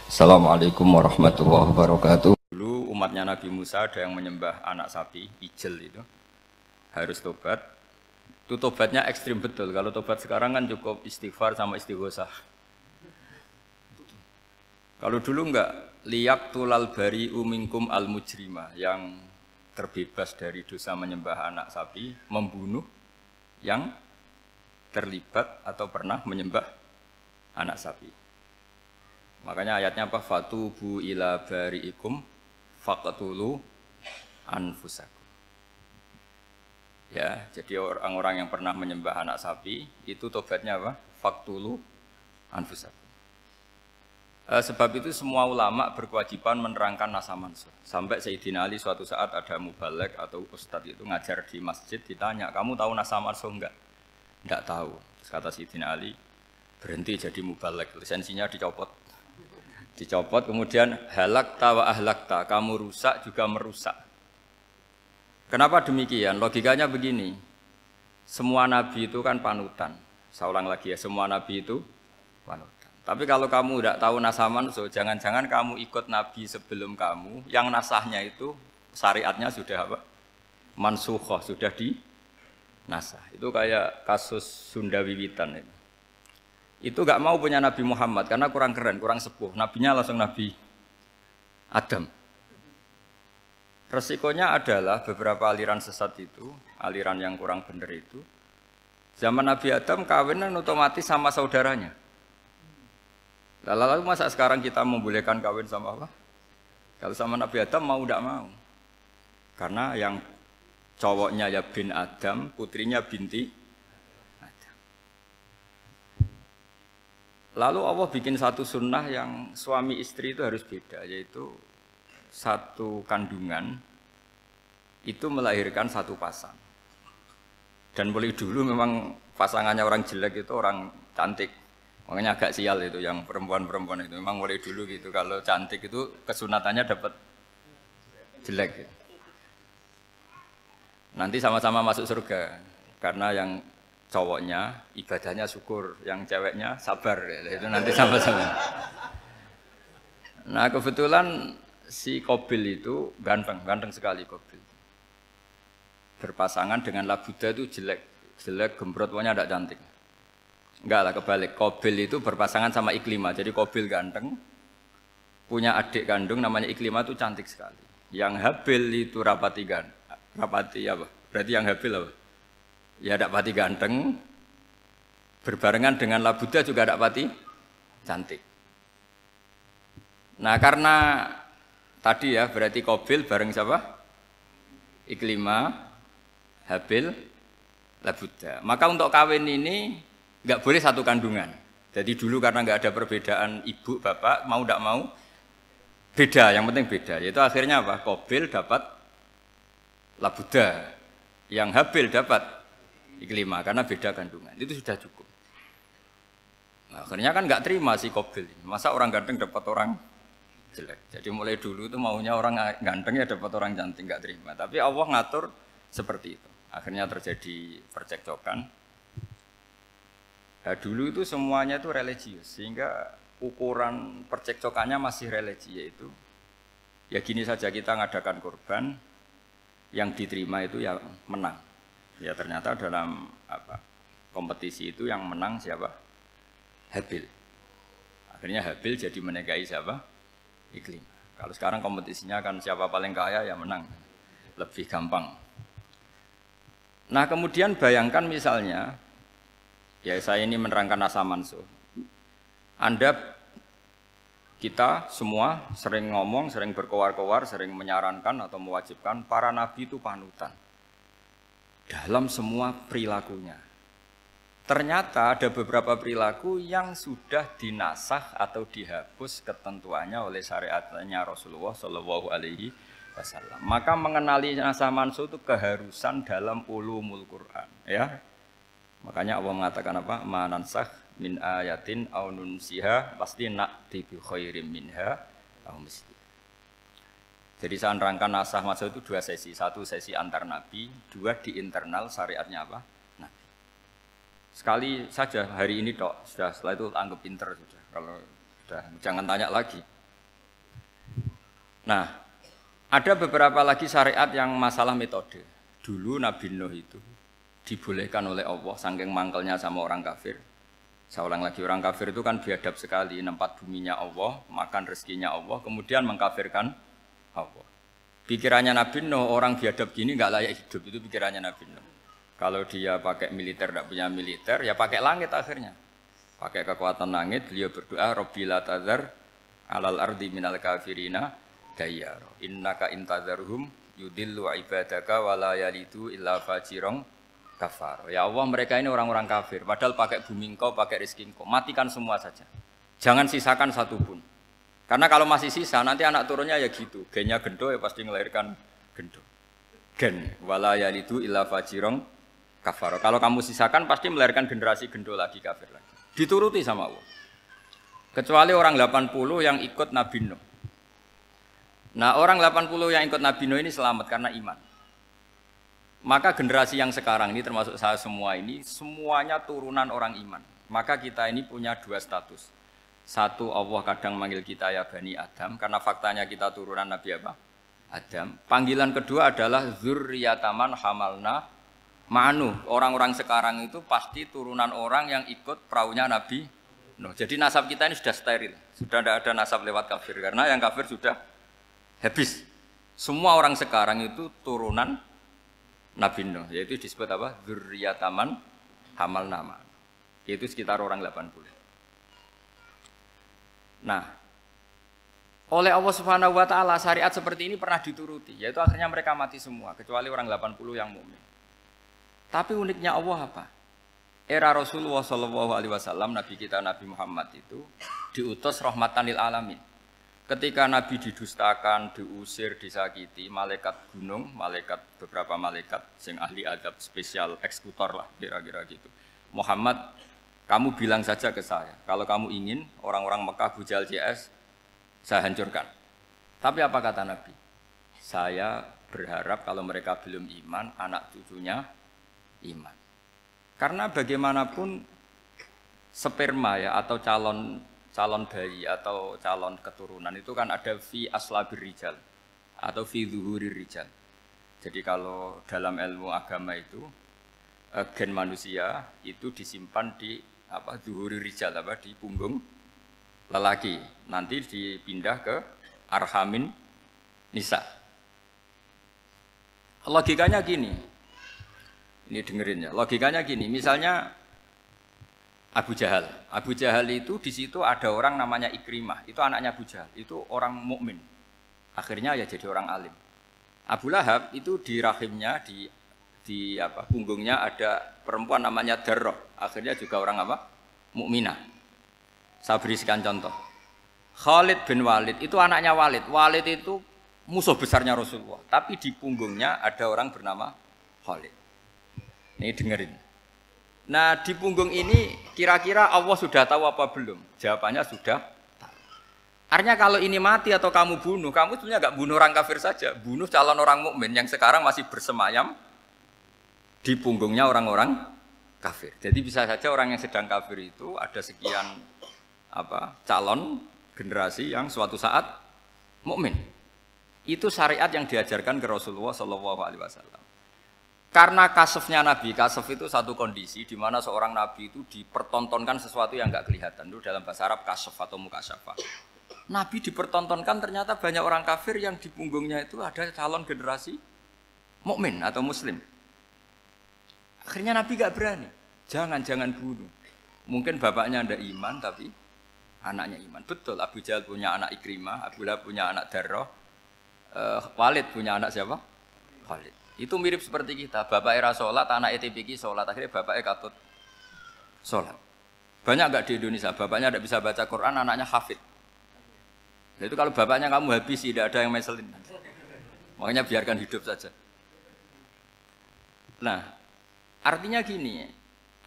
Assalamualaikum warahmatullahi wabarakatuh. Dulu umatnya Nabi Musa ada yang menyembah anak sapi, ijel itu. Harus tobat. Itu tobatnya ekstrim betul. Kalau tobat sekarang kan cukup istighfar sama istighosah. Kalau dulu enggak, liyak tulal bari umingkum al mujrima, yang terbebas dari dosa menyembah anak sapi, membunuh yang terlibat atau pernah menyembah anak sapi. Makanya ayatnya apa? Fatubu ila bari'ikum faqtulu anfusakum. Ya, jadi orang-orang yang pernah menyembah anak sapi itu tobatnya apa? Faqtulu anfusakum. Sebab itu semua ulama berkewajiban menerangkan nasa mansur. Sampai Sayyidina Ali suatu saat ada mubalek atau ustadz itu ngajar di masjid, ditanya, kamu tahu nasa mansur enggak? Enggak tahu. Terus kata Sayyidina Ali, berhenti jadi mubalek, lisensinya dicopot. Dicopot, kemudian halakta wa ahlakta, kamu rusak juga merusak. Kenapa demikian? Logikanya begini, semua nabi itu kan panutan. Saya ulang lagi ya, semua nabi itu panutan. Tapi kalau kamu tidak tahu nasaman, so jangan-jangan kamu ikut nabi sebelum kamu, yang nasahnya itu syariatnya sudah apa? Mansukhoh, sudah di nasah. Itu kayak kasus Sunda Wiwitan itu. Itu gak mau punya Nabi Muhammad karena kurang keren, kurang sepuh. Nabinya langsung Nabi Adam. Resikonya adalah beberapa aliran sesat itu, aliran yang kurang benar itu, zaman Nabi Adam kawinan otomatis sama saudaranya. Lalu masa sekarang kita membolehkan kawin sama apa? Kalau sama Nabi Adam mau tidak mau. Karena yang cowoknya ya bin Adam, putrinya binti Adam. Lalu Allah bikin satu sunnah yang suami istri itu harus beda, yaitu satu kandungan itu melahirkan satu pasang. Dan mulai dulu memang pasangannya orang jelek itu orang cantik. Makanya agak sial itu yang perempuan-perempuan itu. Memang mulai dulu gitu. Kalau cantik itu kesunatannya dapat jelek. Gitu. Nanti sama-sama masuk surga. Karena yang cowoknya ibadahnya syukur, yang ceweknya sabar. Gitu. Itu nanti sama-sama. Nah kebetulan si Qabil itu ganteng sekali Qabil. Berpasangan dengan Labuda itu jelek gembrot, pokoknya tidak cantik. Enggak lah, kebalik. Qabil itu berpasangan sama Iklimah. Jadi Qabil ganteng, punya adik kandung namanya Iklimah itu cantik sekali. Yang Habil itu rapati apa? Berarti yang Habil apa? Ya dapati ganteng, berbarengan dengan Labuda juga dapati cantik. Nah karena tadi ya berarti Qabil bareng siapa? Iklimah, Habil, Labuda. Maka untuk kawin ini nggak boleh satu kandungan. Jadi dulu karena nggak ada perbedaan ibu bapak, mau tidak mau beda, yang penting beda. Yaitu akhirnya apa? Qabil dapat Labuda, yang Habil dapat Iklimah karena beda kandungan. Itu sudah cukup. Nah, akhirnya kan nggak terima si Qabil. Masa orang ganteng dapat orang jelek. Jadi mulai dulu itu maunya orang ganteng ya dapat orang cantik, nggak terima. Tapi Allah ngatur seperti itu. Akhirnya terjadi percekcokan. Nah, dulu itu semuanya itu religius, sehingga ukuran percekcokannya masih religi, yaitu ya gini saja, kita ngadakan korban, yang diterima itu ya menang. Ya ternyata dalam kompetisi itu yang menang siapa? Habil. Akhirnya Habil jadi menikahi siapa? Iklimah. Kalau sekarang kompetisinya kan siapa paling kaya ya menang, lebih gampang. Nah kemudian bayangkan misalnya, ya saya ini menerangkan nasa mansuh. Kita semua sering ngomong, sering berkoar-koar, sering menyarankan atau mewajibkan para nabi itu panutan dalam semua perilakunya. Ternyata ada beberapa perilaku yang sudah dinasah atau dihapus ketentuannya oleh syariatnya Rasulullah Shallallahu Alaihi Wasallam. Maka mengenali nasa mansuh itu keharusan dalam ulumul Quran. Ya. Makanya Allah mengatakan apa? Manansakh min ayatin aw nunsiha pasti na'ti bi khairim minha aw misli. Jadi saya nerangkan nasah mansuh itu dua sesi. Satu sesi antar nabi, dua di internal syariatnya apa? Nabi. Sekali saja hari ini tok, sudah setelah itu anggap pinter sudah. Kalau sudah jangan tanya lagi. Nah, ada beberapa lagi syariat yang masalah metode. Dulu Nabi Nuh itu dibolehkan oleh Allah saking mangkelnya sama orang kafir. Saya ulang lagi, orang kafir itu kan biadab sekali, nempat buminya Allah, makan rezekinya Allah, kemudian mengkafirkan Allah. Pikirannya Nabi Nuh, orang biadab gini nggak layak hidup, itu pikirannya Nabi Nuh. Kalau dia pakai militer, tidak punya militer, ya pakai langit akhirnya. Pakai kekuatan langit, beliau berdoa, Rabbi la tazar alal ardi minal kafirina dayyar. Innaka intazarhum yudillu ibadaka wa la yalidu illa fajirong kafar. Ya Allah, mereka ini orang-orang kafir, padahal pakai bumi engkau, pakai rezeki engkau, matikan semua saja. Jangan sisakan satu pun. Karena kalau masih sisa, nanti anak turunnya ya gitu. Gennya gendo ya pasti melahirkan gendo. Gen, wala yalidu illa fajirong kafar. Kalau kamu sisakan pasti melahirkan generasi gendo lagi, kafir lagi. Dituruti sama Allah. Kecuali orang 80 yang ikut Nabi Nuh. Nah, orang 80 yang ikut Nabi Nuh ini selamat karena iman. Maka generasi yang sekarang ini termasuk saya semua ini semuanya turunan orang iman. Maka kita ini punya dua status. Satu, Allah kadang manggil kita ya Bani Adam karena faktanya kita turunan Nabi apa? Adam. Panggilan kedua adalah zurriyataman hamalna ma'anu. Orang-orang sekarang itu pasti turunan orang yang ikut perahunya Nabi Nuh. Jadi nasab kita ini sudah steril. Sudah tidak ada nasab lewat kafir karena yang kafir sudah habis. Semua orang sekarang itu turunan Nabi Nuh, yaitu disebut apa? Dzurriyyataman hamal nama. Yaitu sekitar orang 80. Nah, oleh Allah Subhanahu wa taala syariat seperti ini pernah dituruti, yaitu akhirnya mereka mati semua kecuali orang 80 yang mukmin. Tapi uniknya Allah apa? Era Rasulullah sallallahu alaihi wasallam, nabi kita Nabi Muhammad itu diutus rahmatan lil alamin. Ketika Nabi didustakan, diusir, disakiti, malaikat gunung, beberapa malaikat yang ahli adab spesial eksekutor lah kira-kira gitu. Muhammad, kamu bilang saja ke saya, kalau kamu ingin orang-orang Mekah Bujal CS, saya hancurkan. Tapi apa kata Nabi? Saya berharap kalau mereka belum iman, anak cucunya iman. Karena bagaimanapun sperma ya atau calon bayi atau calon keturunan itu kan ada fi aslabir rijal atau fi zuhurir rijal. Jadi kalau dalam ilmu agama itu gen manusia itu disimpan di zuhurir rijal di punggung lelaki. Nanti dipindah ke arhamin nisa. Logikanya gini. Ini dengerin ya. Logikanya gini, misalnya Abu Jahal. Abu Jahal itu di situ ada orang namanya Ikrimah. Itu anaknya Abu Jahal. Itu orang mukmin. Akhirnya ya jadi orang alim. Abu Lahab itu di rahimnya di punggungnya ada perempuan namanya Darrah. Akhirnya juga orang apa? Mukminah. Saya berikan contoh. Khalid bin Walid itu anaknya Walid. Walid itu musuh besarnya Rasulullah. Tapi di punggungnya ada orang bernama Khalid. Ini dengerin. Nah di punggung ini kira-kira Allah sudah tahu apa belum? Jawabannya sudah tahu. Artinya kalau ini mati atau kamu bunuh, kamu sebenarnya nggak bunuh orang kafir saja, bunuh calon orang mukmin yang sekarang masih bersemayam di punggungnya orang-orang kafir. Jadi bisa saja orang yang sedang kafir itu ada sekian calon generasi yang suatu saat mukmin. Itu syariat yang diajarkan ke Rasulullah SAW. Karena kasefnya Nabi, kasef itu satu kondisi di mana seorang Nabi itu dipertontonkan sesuatu yang nggak kelihatan. Itu dalam bahasa Arab kasef atau mukasyafa. Nabi dipertontonkan ternyata banyak orang kafir yang di punggungnya itu ada calon generasi mukmin atau muslim. Akhirnya Nabi nggak berani. Jangan bunuh. Mungkin bapaknya ada iman tapi anaknya iman. Betul, Abu Jahal punya anak Ikrimah, Abu Lahab punya anak Darrah, Walid punya anak siapa? Khalid. Itu mirip seperti kita, bapak era sholat, anak ETPK sholat, akhirnya bapaknya katut sholat. Banyak nggak di Indonesia, bapaknya tidak bisa baca Quran, anaknya hafid. Nah, itu kalau bapaknya kamu habis, tidak ada yang meselin. Makanya biarkan hidup saja. Nah, artinya gini,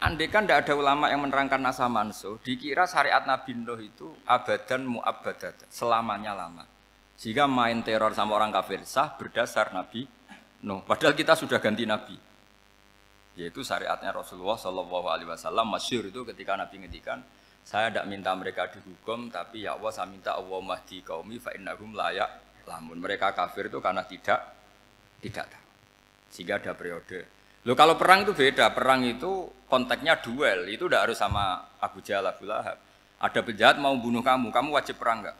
andaikan tidak ada ulama yang menerangkan nasa mansuh, dikira syariat Nabi Nuh itu abadan mu'abbadat, selamanya lama. Sehingga main teror sama orang kafir sah berdasar Nabi Nuh, padahal kita sudah ganti Nabi, yaitu syariatnya Rasulullah SAW. Masyhur itu ketika Nabi ngendikan, saya tidak minta mereka dihukum, tapi ya Allah saya minta Allah mahdi qaumi fa innahum la lamun. Mereka kafir itu karena tidak tahu. Sehingga ada periode. Loh kalau perang itu beda. Perang itu konteksnya duel. Itu tidak harus sama Abu Jahal, Abu Lahab. Ada penjahat mau bunuh kamu wajib perang enggak?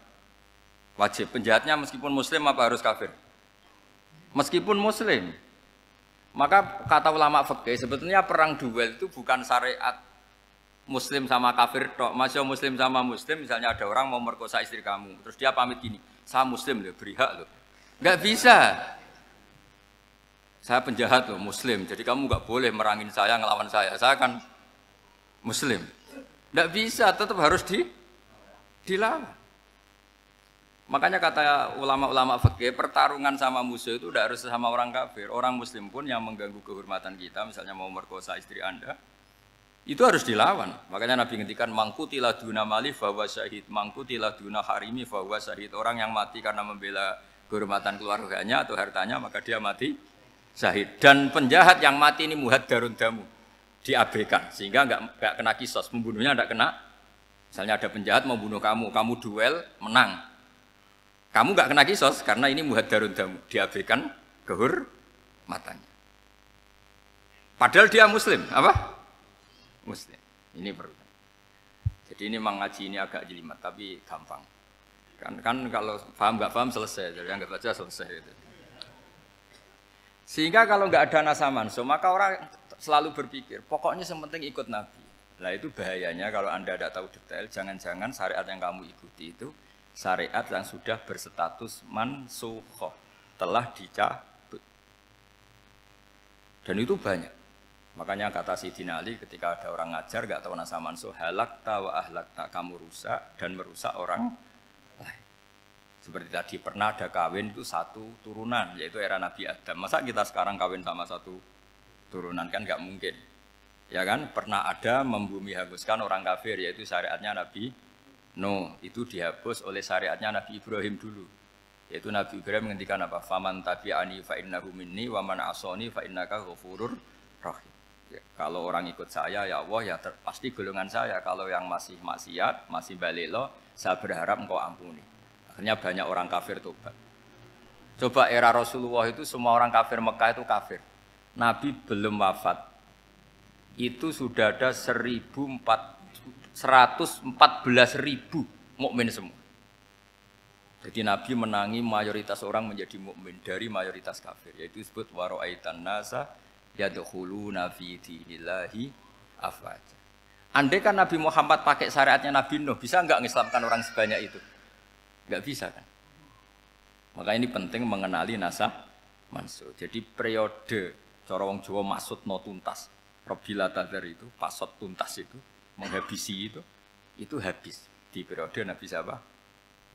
Wajib. Penjahatnya meskipun muslim apa harus kafir? Meskipun muslim. Maka kata ulama fikih sebetulnya perang duel itu bukan syariat muslim sama kafir tok. Masih muslim sama muslim, misalnya ada orang mau merkosa istri kamu, terus dia pamit gini, saya muslim loh, beri hak loh. Enggak bisa. Saya penjahat loh, muslim. Jadi kamu enggak boleh merangin saya, ngelawan saya. Saya kan muslim. Enggak bisa, tetap harus dilawan. Makanya kata ulama-ulama fikih, pertarungan sama musuh itu tidak harus sama orang kafir. Orang muslim pun yang mengganggu kehormatan kita, misalnya mau merkosa istri Anda, itu harus dilawan. Makanya Nabi ngendikan mangkutila duna mali fahuwa syahid, mangkutila duna harimi fahuwa syahid. Orang yang mati karena membela kehormatan keluarganya atau hartanya, maka dia mati syahid. Dan penjahat yang mati ini muhaddarun damu, diabaikan sehingga enggak kena kisos, membunuhnya enggak kena. Misalnya ada penjahat mau bunuh kamu duel menang. Kamu enggak kena kisos karena ini muhaddarun damu, diabaikan kehormatannya. Padahal dia muslim, apa? Muslim. Ini perlu. Jadi ini mengaji ini agak jelimet tapi gampang. Kan kalau paham enggak paham selesai, jadi yang enggak baca selesai gitu. Sehingga kalau enggak ada nasa mansuh, maka orang selalu berpikir, pokoknya yang penting ikut Nabi. Nah itu bahayanya kalau Anda tidak tahu detail, jangan-jangan syariat yang kamu ikuti itu syariat yang sudah berstatus mansukhoh, telah dicabut. Dan itu banyak. Makanya kata Sayyidina Ali ketika ada orang ngajar gak tahu nasa mansuh, halakta wa ahlakta, kamu rusak dan merusak orang lain. Seperti tadi pernah ada kawin itu satu turunan, yaitu era Nabi Adam. Masa kita sekarang kawin sama satu turunan, kan gak mungkin. Ya kan, pernah ada membumi hanguskan orang kafir, yaitu syariatnya Nabi Nuh, itu dihapus oleh syariatnya Nabi Ibrahim dulu. Yaitu Nabi Ibrahim menghentikan apa? Faman tabi'ani fa innahu minni wa man asani fa innaka ghafurur rahim. Ya, kalau orang ikut saya ya Allah ya pasti golongan saya. Kalau yang masih maksiat, masih balelo, saya berharap engkau ampuni. Akhirnya banyak orang kafir tobat. Coba era Rasulullah itu semua orang kafir Mekah itu kafir. Nabi belum wafat. Itu sudah ada 114.000 mukmin semua. Jadi Nabi menangi mayoritas orang menjadi mukmin dari mayoritas kafir, yaitu disebut wara'aitan nasa yadkhuluna fi dinillahi afwaja. Andai kan Nabi Muhammad pakai syariatnya Nabi Nuh, bisa enggak mengislamkan orang sebanyak itu? Enggak bisa kan? Maka ini penting mengenali nasa mansuh. Jadi periode cara wong Jawa maksud no tuntas. Robila tadar itu, pasot tuntas itu, menghabisi itu habis di periode Nabi siapa?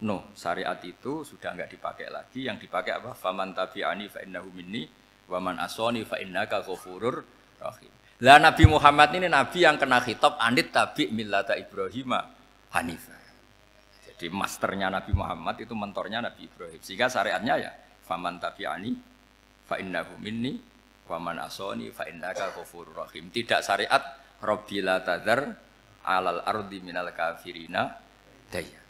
No, syariat itu sudah enggak dipakai lagi. Yang dipakai apa? Faman tabi'ani fa innahu minni wa man asani fa innaka ghafurur rahim. Lah Nabi Muhammad ini nabi yang kena khitab anit tabi' millata Ibrahim hanifah. Jadi masternya Nabi Muhammad itu mentornya Nabi Ibrahim. Sehingga syariatnya ya faman tabi'ani fa innahu minni wa man asani fa innaka ghafurur rahim. Tidak syariat Rabbila tadzar alal ardi minal kafirina daya.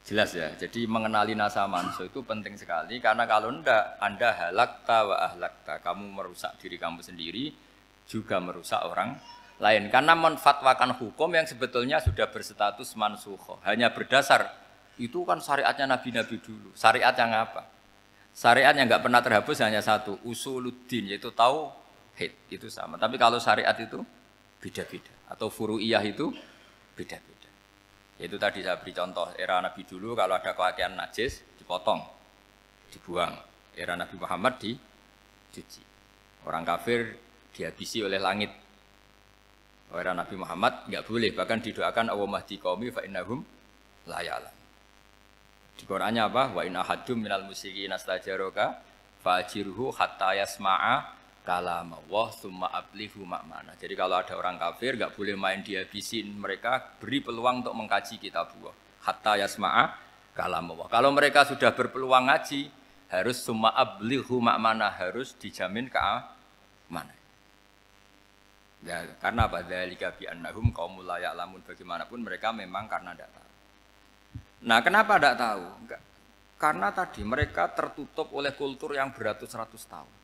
Jelas ya. Jadi mengenali nasa mansuh itu penting sekali karena kalau enggak Anda halakta wa ahlakta, kamu merusak diri kamu sendiri juga merusak orang lain. Karena menfatwakan hukum yang sebetulnya sudah berstatus mansukh, hanya berdasar itu kan syariatnya nabi-nabi dulu. Syariat yang apa? Syariat yang enggak pernah terhapus hanya satu, usuluddin, yaitu tauhid, itu sama. Tapi kalau syariat itu beda-beda atau furu'iyah itu beda-beda. Itu tadi saya beri contoh era Nabi dulu kalau ada pakaian najis dipotong, dibuang. Era Nabi Muhammad dicuci. Orang kafir dihabisi oleh langit. Era Nabi Muhammad enggak boleh, bahkan didoakan Allahumma hdi qaumi fa innahum la ya'lamun. Di Qur'annya apa? Wa in ahadum minal musyrikin astajaraka fa'jirhu hatta yasma'a kalam Allah summa ablihu ma'mana. Jadi kalau ada orang kafir enggak boleh main dihabisin, mereka beri peluang untuk mengkaji kitab Allah. Hatta yasma'a kalam Allah. Kalau mereka sudah berpeluang ngaji, harus summa ablihu ma'mana, harus dijamin keamanan. Ya, karena apa? Dzalika bi annahum qaumul la ya'lamun, bagaimanapun mereka memang karena tidak tahu. Nah, kenapa tidak tahu? Enggak. Karena tadi mereka tertutup oleh kultur yang beratus-ratus tahun.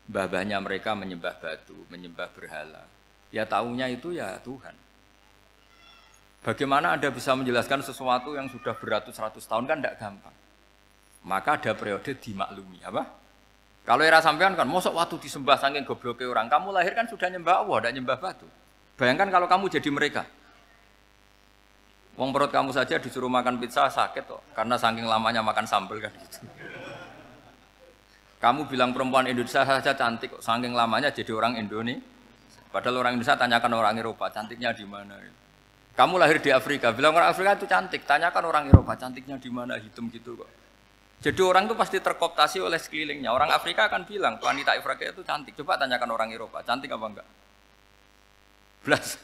Mbah-mbahnya mereka menyembah batu, menyembah berhala. Ya taunya itu ya Tuhan. Bagaimana Anda bisa menjelaskan sesuatu yang sudah beratus-ratus tahun kan tidak gampang. Maka ada periode dimaklumi, apa? Kalau era sampean kan, mosok waktu disembah saking gobloknya orang, kamu lahir kan sudah nyembah Allah, tidak nyembah batu. Bayangkan kalau kamu jadi mereka. Wong perut kamu saja disuruh makan pizza sakit kok, karena saking lamanya makan sambal kan gitu. Kamu bilang perempuan Indonesia saja cantik kok, saking lamanya jadi orang Indonesia. Padahal orang Indonesia tanyakan orang Eropa, cantiknya di mana? Kamu lahir di Afrika, bilang orang Afrika itu cantik, tanyakan orang Eropa, cantiknya di mana, hitam gitu kok. Jadi orang itu pasti terkooptasi oleh sekelilingnya. Orang Afrika akan bilang, wanita Afrika itu cantik. Coba tanyakan orang Eropa, cantik apa enggak? Belas.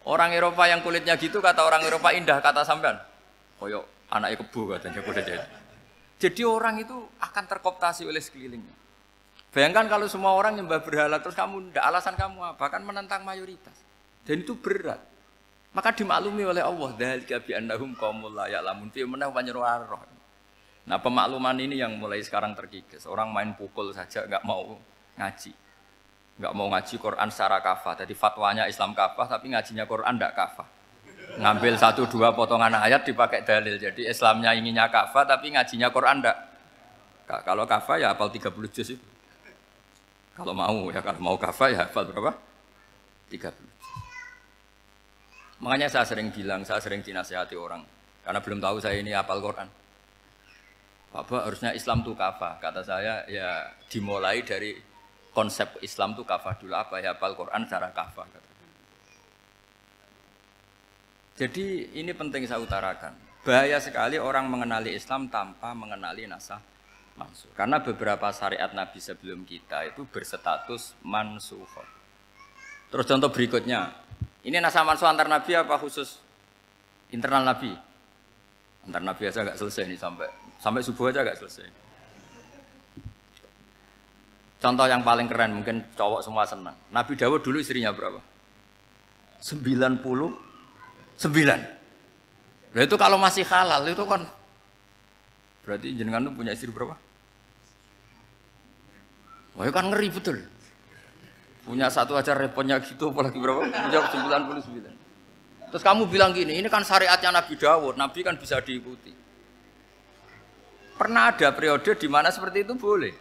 Orang Eropa yang kulitnya gitu, kata orang Eropa indah, kata sampean. Koyok anaknya kebo katanya. Jadi orang itu akan terkooptasi oleh sekelilingnya. Bayangkan kalau semua orang nyembah berhala, terus kamu, enggak, alasan kamu apa? Kan menentang mayoritas. Dan itu berat. Maka dimaklumi oleh Allah. Dzalika bi annahum qaumul la ya'lamun fi manah panyeruarah. Nah, pemakluman ini yang mulai sekarang terkikis. Orang main pukul saja enggak mau ngaji. Enggak mau ngaji Quran secara kafah. Jadi fatwanya Islam kafah tapi ngajinya Quran enggak kafah. Ngambil 1-2 potongan ayat dipakai dalil. Jadi Islamnya inginnya kafah tapi ngajinya Quran enggak. Kalau kafah ya hafal 30 juz itu. Kalau mau ya, kalau mau kafah ya hafal berapa? 30. Makanya saya sering bilang, saya sering dinasihati orang karena belum tahu saya ini hafal Quran. Bapak harusnya Islam itu kafah. Kata saya ya dimulai dari konsep Islam itu kafah dulu, apa ya hafal Quran secara kafah. Jadi ini penting saya utarakan. Bahaya sekali orang mengenali Islam tanpa mengenali nasah mansuh. Karena beberapa syariat Nabi sebelum kita itu berstatus mansuh. Terus contoh berikutnya. Ini nasah mansuh antar Nabi apa khusus internal Nabi? Antar Nabi aja nggak selesai ini sampai subuh aja nggak selesai. Contoh yang paling keren mungkin cowok semua senang. Nabi Dawud dulu istrinya berapa? 99. Nah itu kalau masih halal itu kan berarti jenengan tuh punya istri berapa? Wah itu kan ngeri betul. Punya satu aja repotnya gitu, apalagi berapa? Punya 99. Terus kamu bilang gini, ini kan syariatnya Nabi Dawud, Nabi kan bisa diikuti. Pernah ada periode di mana seperti itu boleh.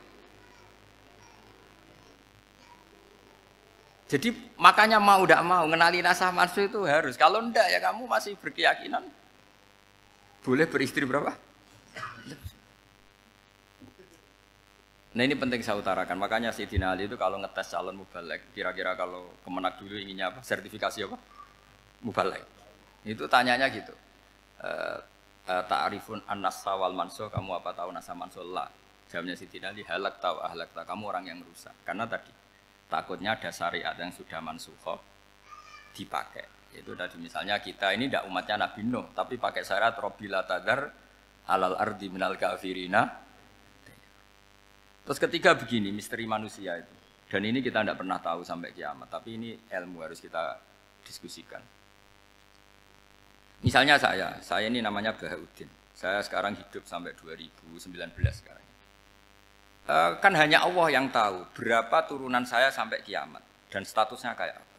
Jadi makanya mau tidak mau, ngenali nasah mansuh itu harus. Kalau enggak ya kamu masih berkeyakinan. Boleh beristri berapa? Nah ini penting saya utarakan, makanya Sayyidina Ali itu kalau ngetes calon mubalek, kira-kira kalau Kemenak dulu inginnya apa? Sertifikasi apa? Mubalek. Itu tanyanya gitu. Ta'rifun an-nassa wal mansuh, kamu apa tahu nasa mansuh? La. Jawabnya Sayyidina Ali, halak tahu ahlak tahu, kamu orang yang rusak. Karena tadi takutnya ada syariat yang sudah mansuh dipakai. Itu tadi misalnya kita ini tidak umatnya Nabi Nuh, tapi pakai syarat Robbila tadar alal ardi minal kafirina. Terus ketiga begini, misteri manusia itu. Dan ini kita tidak pernah tahu sampai kiamat. Tapi ini ilmu harus kita diskusikan. Misalnya saya ini namanya Bahauddin. Saya sekarang hidup sampai 2019 sekarang. Kan hanya Allah yang tahu berapa turunan saya sampai kiamat. Dan statusnya kayak apa.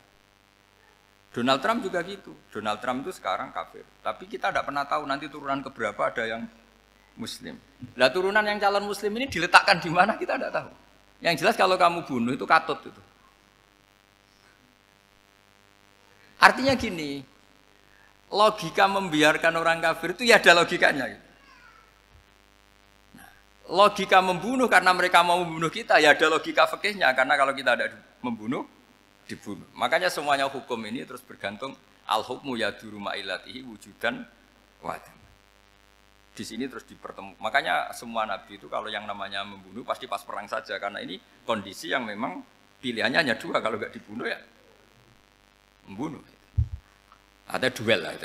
Donald Trump juga gitu. Donald Trump itu sekarang kafir. Tapi kita tidak pernah tahu nanti turunan keberapa ada yang Muslim. Lah turunan yang calon Muslim ini diletakkan di mana kita tidak tahu. Yang jelas kalau kamu bunuh itu katut itu. Artinya gini, logika membiarkan orang kafir itu ya ada logikanya. Nah, logika membunuh karena mereka mau membunuh kita ya ada logika fikihnya karena kalau kita ada membunuh dibunuh. Makanya semuanya hukum ini terus bergantung al-hukmu yaduru ma'ilatihi wujudan wadan. Di sini terus dipertemukan. Makanya semua nabi itu kalau yang namanya membunuh pasti pas perang saja karena ini kondisi yang memang pilihannya hanya dua, kalau nggak dibunuh ya membunuh. Ada duel lah itu.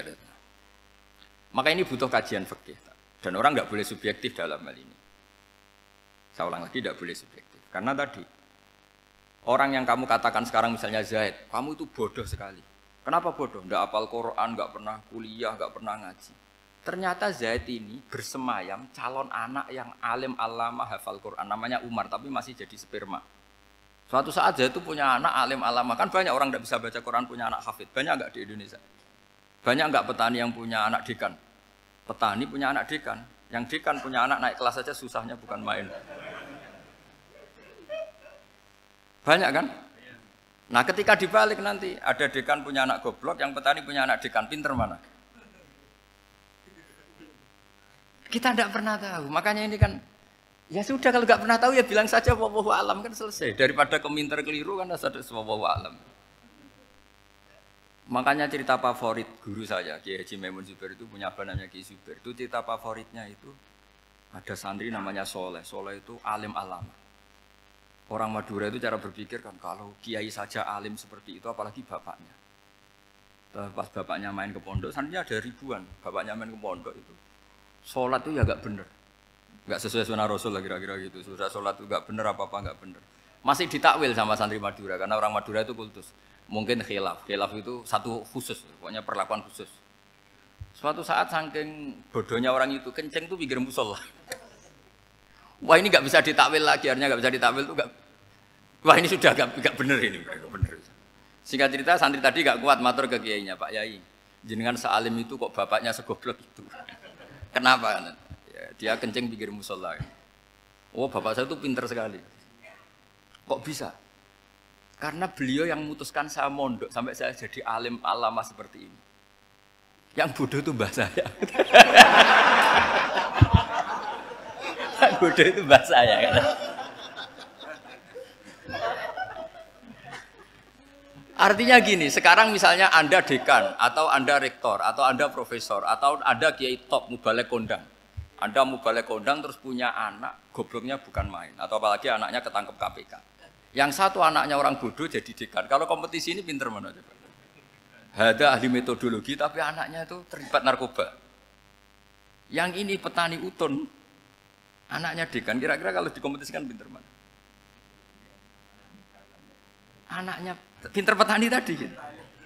Maka ini butuh kajian fikih dan orang nggak boleh subjektif dalam hal ini. Saya ulang lagi, tidak boleh subjektif karena tadi orang yang kamu katakan sekarang misalnya Zaid, kamu itu bodoh sekali. Kenapa bodoh? Nggak hafal Quran, nggak pernah kuliah, nggak pernah ngaji. Ternyata Zaid ini bersemayam calon anak yang alim alama hafal Quran. Namanya Umar, tapi masih jadi sperma. Suatu saat Zaid itu punya anak alim alama. Kan banyak orang tidak bisa baca Quran punya anak hafid. Banyak enggak di Indonesia? Banyak enggak petani yang punya anak dekan? Petani punya anak dekan. Yang dekan punya anak naik kelas saja susahnya bukan main. Banyak kan? Nah ketika dibalik nanti, ada dekan punya anak goblok, yang petani punya anak dekan, pinter mana? Kita tidak pernah tahu, makanya ini kan, ya sudah kalau nggak pernah tahu ya bilang saja wallahu alam kan selesai. Daripada keminter keliru kan ada wallahu alam. Makanya cerita favorit guru saya, Kiai Haji Maimun Zubair itu punya apa namanya Kiai Zubair. Itu cerita favoritnya itu ada santri namanya Soleh. Soleh itu alim alama. Orang Madura itu cara berpikir kan kalau kiai saja alim seperti itu, apalagi bapaknya. Pas bapaknya main ke pondok, santrinya ada ribuan. Bapaknya main ke pondok itu. Sholat itu ya gak bener, gak sesuai sunnah Rasul lah kira-kira gitu. Sudah sholat itu gak bener apa-apa gak bener. Masih ditakwil sama santri Madura karena orang Madura itu kultus. Mungkin khilaf itu satu khusus, pokoknya perlakuan khusus. Suatu saat saking bodohnya orang itu kenceng tuh pikir musola. Wah ini gak bisa ditakwil lagi, akhirnya gak bisa ditakwil tuh gak. Wah ini sudah gak bener ini, gak bener. Singkat cerita santri tadi gak kuat matur ke kiainya, Pak Yai, jenengan sealim itu kok bapaknya segoblok itu. Kenapa? Ya, dia kencing pikir musola. Oh bapak saya itu pinter sekali. Kok bisa? Karena beliau yang memutuskan saya mondok sampai saya jadi alim alama seperti ini. Yang bodoh itu mbah saya. Yang bodoh itu mbah saya. Kan? Artinya gini, sekarang misalnya Anda dekan, atau Anda rektor, atau Anda profesor, atau Anda kiai top, mubalek kondang. Anda mubalek kondang terus punya anak, gobloknya bukan main. Atau apalagi anaknya ketangkep KPK. Yang satu anaknya orang bodoh jadi dekan. Kalau kompetisi ini pinter mana coba? Ada ahli metodologi, tapi anaknya itu terlibat narkoba. Yang ini petani utun, anaknya dekan. Kira-kira kalau dikompetisikan pinter mana? Anaknya pinter petani tadi gitu.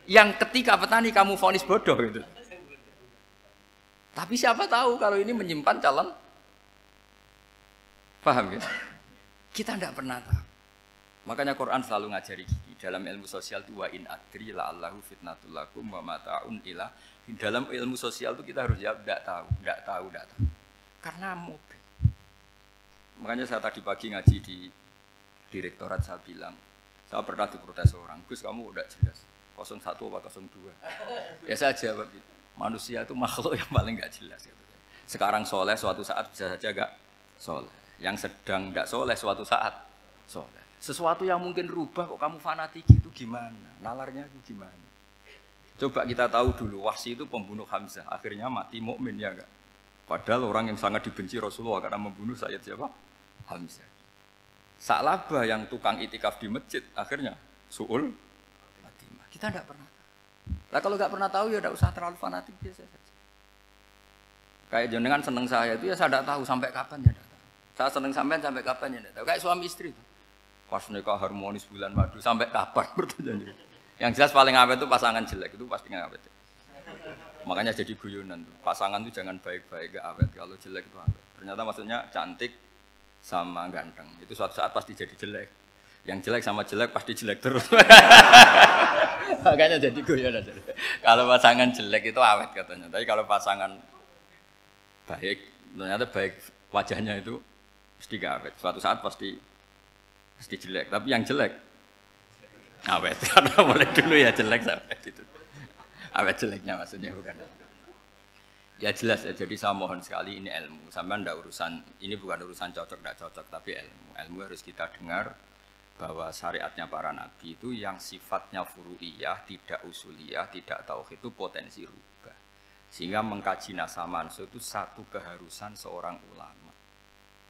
Yang ketika petani kamu vonis bodoh gitu. Tapi siapa tahu kalau ini menyimpan calon. Paham ya? Kita tidak pernah tahu. Makanya Quran selalu ngajari dalam ilmu sosial itu wa in adri la'allahu fitnatul lakum wa mata'un ila. Dalam ilmu sosial itu kita harus jawab tidak tahu. Karena mobil. Makanya saya tadi pagi ngaji di direktorat saya bilang, saya pernah diprotes orang, Gus kamu udah jelas 01 apa 02. Ya saya jawab gitu. Manusia itu makhluk yang paling gak jelas gitu. Sekarang soleh suatu saat bisa saja gak soleh. Yang sedang gak soleh suatu saat soleh. Sesuatu yang mungkin rubah kok kamu fanatik itu gimana? Nalarnya itu gimana? Coba kita tahu dulu Wahsy itu pembunuh Hamzah, akhirnya mati mukmin ya enggak? Padahal orang yang sangat dibenci Rasulullah karena membunuh Sayyid siapa? Hamzah. Sa'labah yang tukang itikaf di masjid, akhirnya su'ul khatimah. Kita tidak pernah tahu. Nah kalau nggak pernah tahu ya tidak usah terlalu fanatik biasa saja. Kayak jenengan seneng saya itu ya saya tidak tahu sampai kapan ya tidak tahu. Saya seneng sampean sampai kapan ya tidak tahu. Kayak suami istri itu. Pas nikah harmonis bulan madu sampai kapan bertanya. Yang jelas paling awet itu pasangan jelek itu pasti nggak awet. Makanya jadi guyonan tuh. Pasangan itu jangan baik-baik nggak awet. Kalau jelek itu awet. Ternyata maksudnya cantik sama ganteng, itu suatu saat pasti jadi jelek. Yang jelek sama jelek pasti jelek terus. Makanya jadi guyonan. Kalau pasangan jelek itu awet katanya, tapi kalau pasangan baik, ternyata baik wajahnya itu pasti gak awet. Suatu saat pasti jelek, tapi yang jelek awet. Karena mulai dulu ya jelek sampai gitu. Awet jeleknya maksudnya bukan. Ya jelas ya, jadi saya mohon sekali ini ilmu. Sampai ndak urusan, ini bukan urusan cocok ndak cocok, tapi ilmu. Ilmu harus kita dengar bahwa syariatnya para nabi itu yang sifatnya furu'iyah, tidak usuliyah, tidak tauhid itu potensi rubah. Sehingga mengkaji nasah mansuh itu satu keharusan seorang ulama.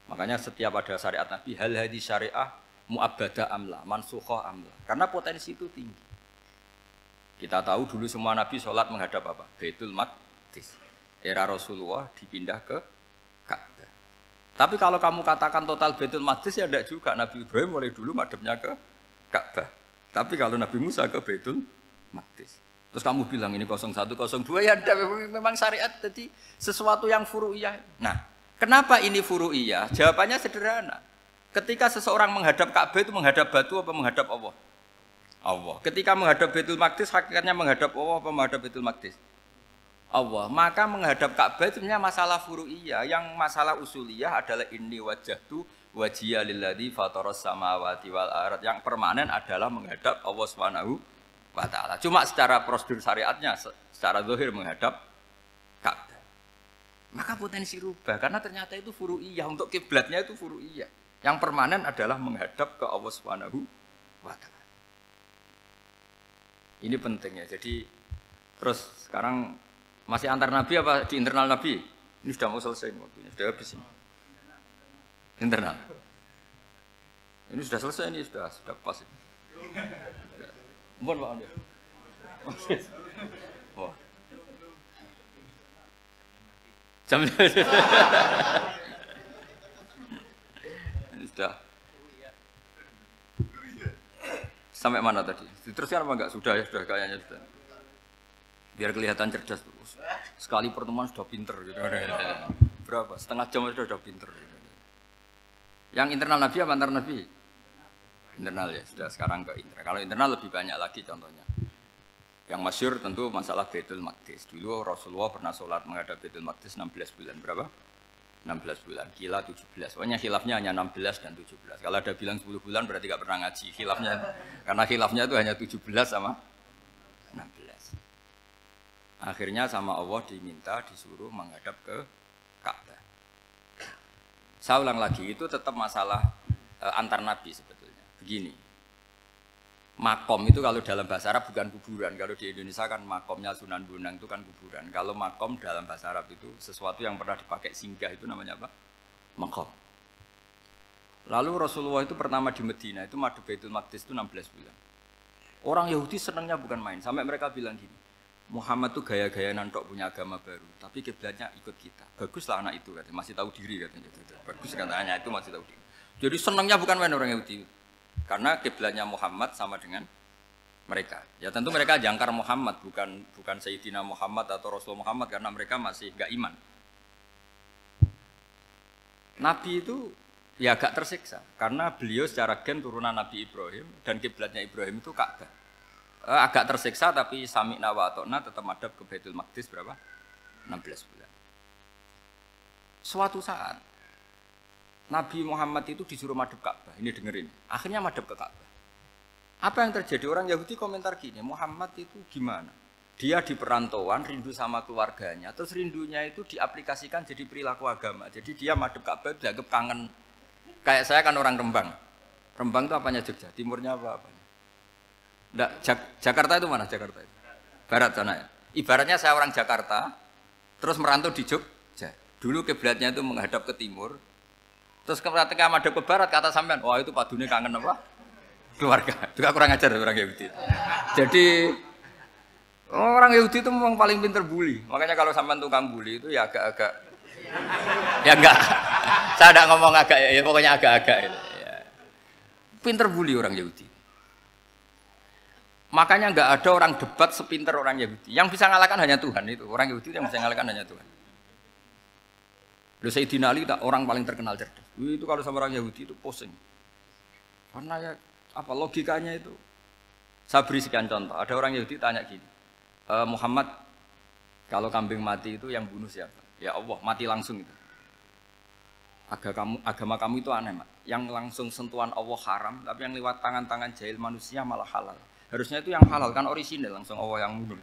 Makanya setiap ada syariat nabi, hal hadis syariah mu'abbadah amla, mansukhah amla. Karena potensi itu tinggi. Kita tahu dulu semua nabi sholat menghadap apa? Baitul Maqdis. Era Rasulullah dipindah ke Ka'bah. Tapi kalau kamu katakan total Baitul Maqdis ya tidak juga. Nabi Ibrahim mulai dulu madhabnya ke Ka'bah. Tapi kalau Nabi Musa ke Baitul Maqdis. Terus kamu bilang ini 01, 02 ya ada, memang syariat jadi sesuatu yang furu'iyah. Nah, kenapa ini furu'iyah? Jawabannya sederhana. Ketika seseorang menghadap Ka'bah itu menghadap batu apa menghadap Allah? Allah. Ketika menghadap Baitul Maqdis hakikatnya menghadap Allah apa menghadap Baitul Maqdis? Allah. Maka menghadap Ka'bah itu sebenarnya masalah furu'iyah. Yang masalah usuliyah adalah inni wajjahtu wajhiya lilladzi fataras samawati wal ardh. Yang permanen adalah menghadap Allah Subhanahu wa taala. Cuma secara prosedur syariatnya secara zahir menghadap Ka'bah. Maka potensi rubah karena ternyata itu furu'iyah, untuk kiblatnya itu furu'iyah. Yang permanen adalah menghadap ke Allah Subhanahu wa taala. Ini penting ya. Jadi terus sekarang masih antar nabi apa di internal nabi? Ini sudah mau selesai waktunya, sudah habis ini. Internal. Ini sudah selesai, ini sudah pas ini. Mohon maaf ya. Wah. Jam ini sudah. Sampai mana tadi? Diteruskan apa enggak? Sudah ya, sudah kayaknya sudah. Biar kelihatan cerdas terus. Sekali pertemuan sudah pinter gitu. Berapa? Setengah jam sudah pinter. Yang internal nabi apa antar nabi? Internal ya, sudah sekarang ke internal. Kalau internal lebih banyak lagi contohnya. Yang masyhur tentu masalah Baitul Maqdis. Dulu Rasulullah pernah sholat menghadap Baitul Maqdis 16 bulan. Berapa? 16 bulan, kila 17. Pokoknya khilafnya hanya 16 dan 17. Kalau ada bilang 10 bulan berarti gak pernah ngaji khilafnya. Karena khilafnya itu hanya 17 sama 16. Akhirnya sama Allah diminta, disuruh menghadap ke Ka'bah. Saya ulang lagi, itu tetap masalah antar nabi sebetulnya. Begini, makom itu kalau dalam bahasa Arab bukan kuburan. Kalau di Indonesia kan makomnya Sunan Bonang itu kan kuburan. Kalau makom dalam bahasa Arab itu sesuatu yang pernah dipakai singgah, itu namanya apa? Makom. Lalu Rasulullah itu pertama di Medina itu madhep Baitul Maqdis itu 16 bulan. Orang Yahudi senangnya bukan main. Sampai mereka bilang gini, Muhammad tuh gaya-gaya nantok punya agama baru, tapi kiblatnya ikut kita. Baguslah anak itu katanya, masih tahu diri katanya. Bagus katanya itu masih tahu diri. Jadi senangnya bukan main orang Yahudi. Karena kiblatnya Muhammad sama dengan mereka. Ya tentu mereka jangkar Muhammad, bukan Sayyidina Muhammad atau Rasul Muhammad karena mereka masih enggak iman. Nabi itu ya agak tersiksa karena beliau secara gen turunan Nabi Ibrahim dan kiblatnya Ibrahim itu Ka'bah. Agak tersiksa tapi sami'na wa ata'na tetap madhab ke Baitul Maqdis berapa? 16 bulan. Suatu saat Nabi Muhammad itu disuruh madhab Ka'bah. Ini dengerin. Akhirnya madhab ke Ka'bah. Apa yang terjadi? Orang Yahudi komentar gini, Muhammad itu gimana? Dia di perantauan, rindu sama keluarganya. Terus rindunya itu diaplikasikan jadi perilaku agama. Jadi dia madhab Ka'bah dianggap kangen. Kayak saya kan orang Rembang. Rembang itu apanya Jogja? Timurnya apa? Nggak, Jakarta itu mana Jakarta itu? Barat sana ya. Ibaratnya saya orang Jakarta, terus merantau di Jogja. Dulu kiblatnya itu menghadap ke timur. Terus ketika madhab ke barat, kata sampean, wah itu padunya kangen apa? Keluarga. Itu kurang ajar orang Yahudi. Jadi orang Yahudi itu memang paling pinter bully. Makanya kalau sampean tukang bully itu ya agak-agak, ya enggak. Saya tidak ngomong agak, ya pokoknya agak-agak. Ya. Pinter bully orang Yahudi. Makanya enggak ada orang debat sepinter orang Yahudi. Yang bisa ngalahkan hanya Tuhan itu. Orang Yahudi yang bisa ngalahkan hanya Tuhan. Lalu Sayyidina Ali orang paling terkenal cerdas. Itu kalau sama orang Yahudi itu pusing. Karena ya apa logikanya itu? Saya beri sekian contoh. Ada orang Yahudi tanya gini, Muhammad, kalau kambing mati itu yang bunuh siapa? Ya Allah, mati langsung itu. Agama kamu itu aneh, Mak. Yang langsung sentuhan Allah haram, tapi yang lewat tangan-tangan jahil manusia malah halal. Harusnya itu yang halal, kan orisinil, langsung Allah yang bunuh.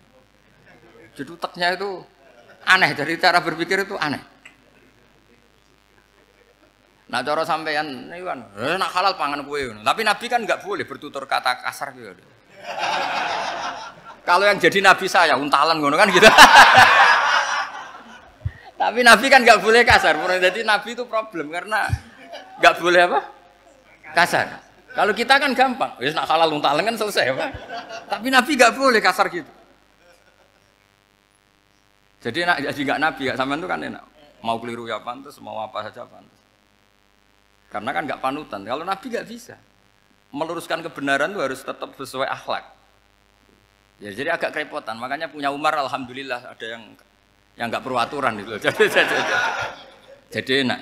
Jadi uteknya itu aneh, dari cara berpikir itu aneh. Nah cara sampean ini kan, nak halal pangan kue. Tapi Nabi kan nggak boleh bertutur kata kasar gitu. Kalau yang jadi Nabi saya untalan ngono kan gitu. Tapi Nabi kan nggak boleh kasar. Jadi Nabi itu problem karena nggak boleh apa? Kasar. Kalau kita kan gampang, wis nak halal untalan kan selesai apa? Tapi Nabi nggak boleh kasar gitu. Jadi nggak Nabi, nggak sampean itu kan enak. Mau keliru ya pantas, mau apa saja pantas. Karena kan nggak panutan. Kalau Nabi nggak bisa meluruskan kebenaran itu harus tetap sesuai akhlak. Ya, jadi agak kerepotan. Makanya punya Umar alhamdulillah ada yang nggak perlu aturan itu. Jadi enak.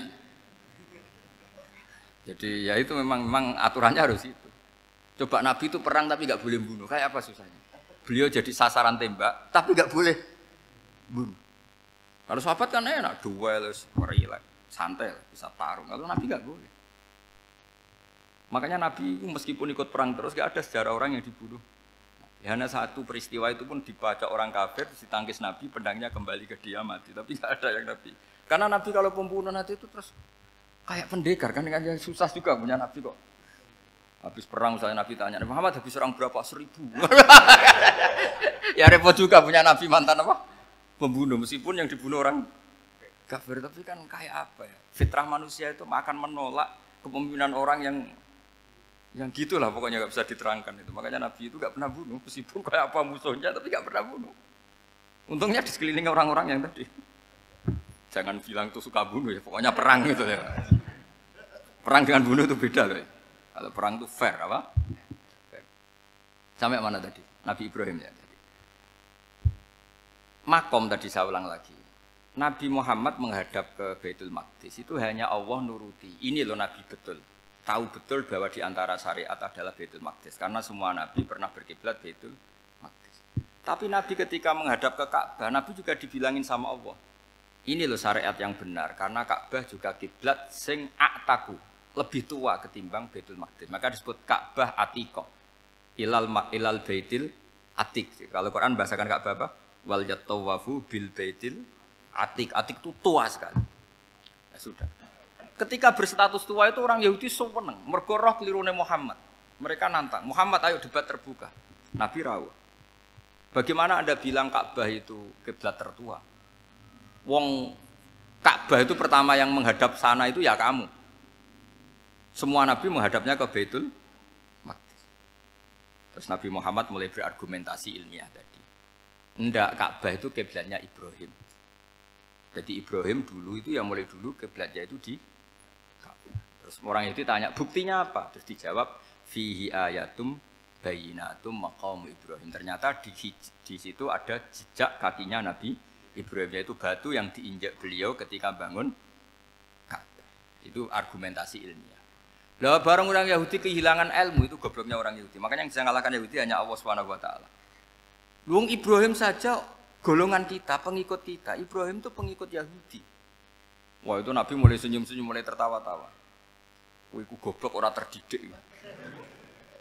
Jadi ya itu memang aturannya harus itu. Coba Nabi itu perang tapi nggak boleh bunuh. Kayak apa susahnya? Beliau jadi sasaran tembak tapi nggak boleh bunuh. Kalau sahabat kan enak, duel, relax, santai, bisa tarung. Kalau Nabi nggak boleh. Makanya Nabi meskipun ikut perang terus nggak ada sejarah orang yang dibunuh. Ya, hanya satu peristiwa itu pun dibaca orang kafir, ditangkis Nabi, pedangnya kembali ke dia mati. Tapi nggak ada yang Nabi. Karena Nabi kalau pembunuh nanti itu terus kayak pendekar kan, susah juga punya Nabi kok. Habis perang misalnya Nabi tanya, Muhammad habis serang berapa? 1000. Ya repot juga punya Nabi mantan apa? Pembunuh, meskipun yang dibunuh orang kafir. Tapi kan kayak apa ya? Fitrah manusia itu akan menolak kepemimpinan orang yang gitulah pokoknya nggak bisa diterangkan itu. Makanya Nabi itu nggak pernah bunuh, meskipun kayak apa musuhnya, tapi nggak pernah bunuh. Untungnya di sekeliling orang-orang yang tadi. Jangan bilang itu suka bunuh ya, pokoknya perang gitu ya. Perang dengan bunuh itu beda loh. Ya. Kalau perang itu fair apa? Fair. Sampai mana tadi? Nabi Ibrahim ya tadi. Makom tadi saya ulang lagi. Nabi Muhammad menghadap ke Baitul Maqdis itu hanya Allah nuruti. Ini loh Nabi betul. Tahu betul bahwa di antara syariat adalah Baitul Maqdis karena semua nabi pernah berkiblat Baitul Maqdis. Tapi Nabi ketika menghadap ke Ka'bah, Nabi juga dibilangin sama Allah. Ini loh syariat yang benar karena Ka'bah juga kiblat sing a'taku, lebih tua ketimbang Baitul Maqdis. Maka disebut Ka'bah Atiqah. Ilal Baitil Atiq. Kalau Quran bahasakan Ka'bah apa? Wal yatawafu bil Baitil Atiq. Atiq itu tua sekali. Ya sudah. Ketika berstatus tua itu orang Yahudi seneng, mergo roh kelirune Muhammad. Mereka nantang, Muhammad ayo debat terbuka. Nabi rawuh. Bagaimana Anda bilang Ka'bah itu kiblat tertua? Wong Ka'bah itu pertama yang menghadap sana itu ya kamu. Semua nabi menghadapnya ke Baitul Maqdis. Terus Nabi Muhammad mulai berargumentasi ilmiah tadi. Enggak, Ka'bah itu kiblatnya Ibrahim. Jadi Ibrahim dulu itu yang mulai dulu kiblatnya itu di Ka'bah. Terus orang itu tanya, buktinya apa? Terus dijawab, fihi ayatum bayinatum maqam Ibrahim. Ternyata di situ ada jejak kakinya Nabi Ibrahim, yaitu batu yang diinjak beliau ketika bangun Ka'bah. Itu argumentasi ilmiah. Lah barang orang Yahudi kehilangan ilmu itu gobloknya orang Yahudi. Makanya yang bisa mengalahkan Yahudi hanya Allah Subhanahu wa taala. Wong Ibrahim saja golongan kita, pengikut kita. Ibrahim itu pengikut Yahudi. Wah, itu Nabi mulai senyum-senyum, mulai tertawa-tawa. Wah, itu goblok orang terdidik.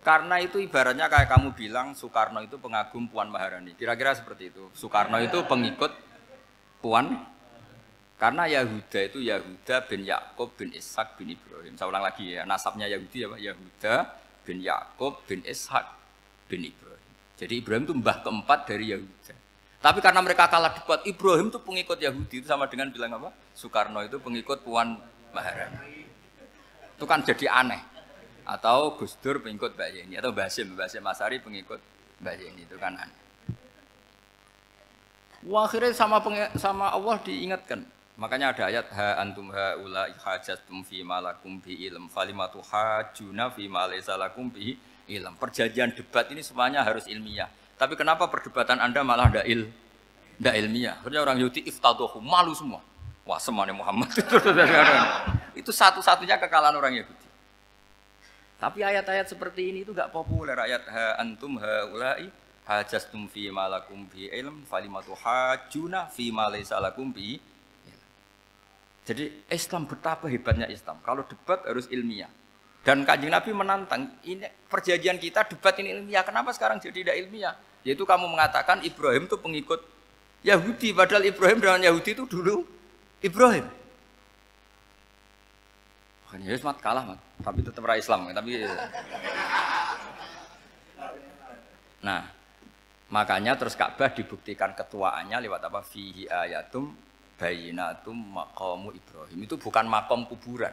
Karena itu ibaratnya kayak kamu bilang Soekarno itu pengagum Puan Maharani. Kira-kira seperti itu. Soekarno itu pengikut Puan. Karena Yahuda itu Yahuda bin Yakub bin Ishak bin Ibrahim. Saya ulang lagi ya, nasabnya Yahudi apa? Yahuda bin Yakub bin Ishak bin Ibrahim. Jadi Ibrahim itu mbah keempat dari Yahuda. Tapi karena mereka kalah debat, Ibrahim itu pengikut Yahudi, itu sama dengan bilang apa? Soekarno itu pengikut Puan Maharani. Itu kan jadi aneh. Atau Gus Dur pengikut Mbak Yeni, atau Basim Asari pengikut Mbak Yeni, itu kan aneh. Wah, akhirnya sama Allah diingatkan. Makanya ada ayat ha antum haula hajatum fi malakum bi ilm falimatu hajuna fi ma laysa lakum bi ilm. Perjanjian debat ini semuanya harus ilmiah. Tapi kenapa perdebatan Anda malah ndak ilmiah? Sebenarnya orang Yahudi iftadohu, malu semua. Wah, semuanya Muhammad itu satu-satunya kekalahan orang Yahudi. Tapi ayat-ayat seperti ini itu enggak populer. Ayat ha antum haula'i hajastum fi malakum bi ilm falimatu hajuna fi ma laysa lakum bi. Jadi Islam betapa hebatnya Islam. Kalau debat harus ilmiah. Dan Kanjeng Nabi menantang, ini perjanjian kita debat ini ilmiah. Kenapa sekarang jadi tidak ilmiah? Yaitu kamu mengatakan Ibrahim itu pengikut Yahudi. Padahal Ibrahim dengan Yahudi itu dulu Ibrahim. Ya mat kalah mat. Tapi tetap ra Islam. Tapi nah, makanya terus Ka'bah dibuktikan ketuaannya lewat apa? Fihi ayatum bayinatum maqamu Ibrahim. Itu bukan makom kuburan.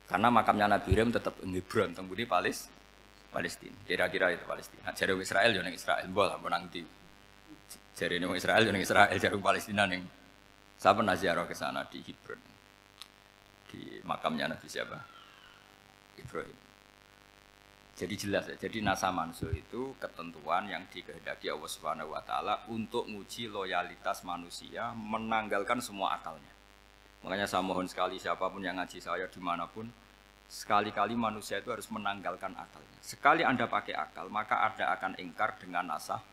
Karena makamnya Nabi Ibrahim tetap Hebron, tembuhne Palestina. Kira-kira itu Palestina. Jare Israel yo ning Israel, mbah menang di. Jare ning Israel yo ning Israel, jare Palestina ning. Saya pernah ziarah ke sana di Hebron. Di makamnya Nabi siapa? Ibrahim. Jadi jelas ya. Jadi nasa mansuh itu ketentuan yang dikehendaki Allah Subhanahu wa taala untuk menguji loyalitas manusia, menanggalkan semua akalnya. Makanya saya mohon sekali siapapun yang ngaji saya dimanapun, sekali-kali manusia itu harus menanggalkan akalnya. Sekali Anda pakai akal, maka Anda akan ingkar dengan nasa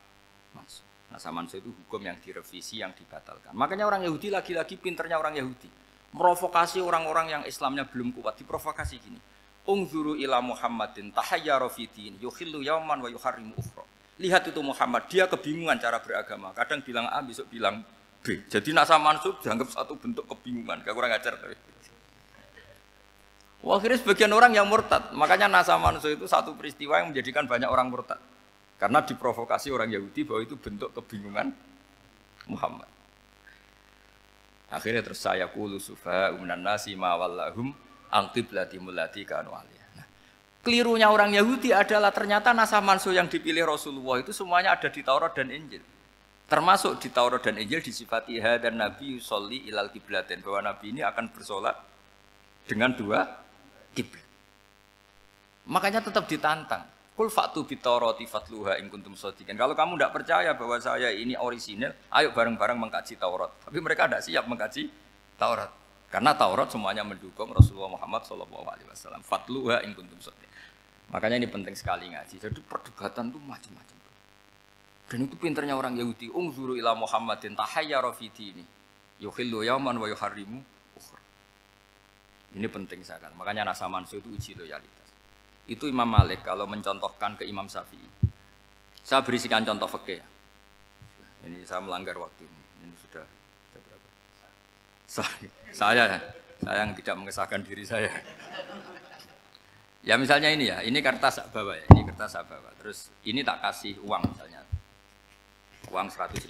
mansuh. Nasa mansuh itu hukum yang direvisi, yang dibatalkan. Makanya orang Yahudi lagi-lagi pinternya orang Yahudi. Merovokasi orang-orang yang Islamnya belum kuat, diprovokasi gini. Ungzuru ila Muhammadin tahayyara fi din yukhillu yauman wa yuharrimu ukhra. Lihat itu Muhammad, dia kebingungan cara beragama. Kadang bilang A, besok bilang B. Jadi nasa mansuh dianggap satu bentuk kebingungan. Gak kurang ajar tapi. Akhirnya sebagian orang yang murtad. Makanya nasa mansuh itu satu peristiwa yang menjadikan banyak orang murtad. Karena diprovokasi orang Yahudi bahwa itu bentuk kebingungan Muhammad. Akhirnya terus saya qulu sufaha minan nasi ma wallahum an qiblatimul lati kanu alaiha. Nah, kelirunya orang Yahudi adalah ternyata nasa mansuh yang dipilih Rasulullah itu semuanya ada di Taurat dan Injil. Termasuk di Taurat dan Injil disifati dan Nabi yusolli ilal qiblatin, bahwa Nabi ini akan bersolat dengan dua kiblat. Makanya tetap ditantang. Kul fa'tu bitaurati fatluha in kuntum shadiqin. Kalau kamu tidak percaya bahwa saya ini orisinil, ayo bareng-bareng mengkaji Taurat. Tapi mereka tidak siap mengkaji Taurat. Karena Taurat semuanya mendukung Rasulullah Muhammad SAW. Fatluha in kuntum shadiqin. Makanya ini penting sekali ngaji. Jadi perdebatan itu macam-macam. Dan itu pinternya orang Yahudi. Ungzuru ila Muhammadin tahayyara fi dini yukhillu yauman wa yuharrimu ukhra. Ini penting sekali. Makanya nasa mansuh itu uji loyalitas. Itu Imam Malik kalau mencontohkan ke Imam Syafi'i. Saya berisikan contoh fikih. Ini saya melanggar waktu ini. Ini sudah berapa? Saya yang tidak mengesahkan diri saya. Ya misalnya ini ya, ini kertas saya bawa ya, ini kertas saya bawa. Terus ini tak kasih uang misalnya, uang 100.000.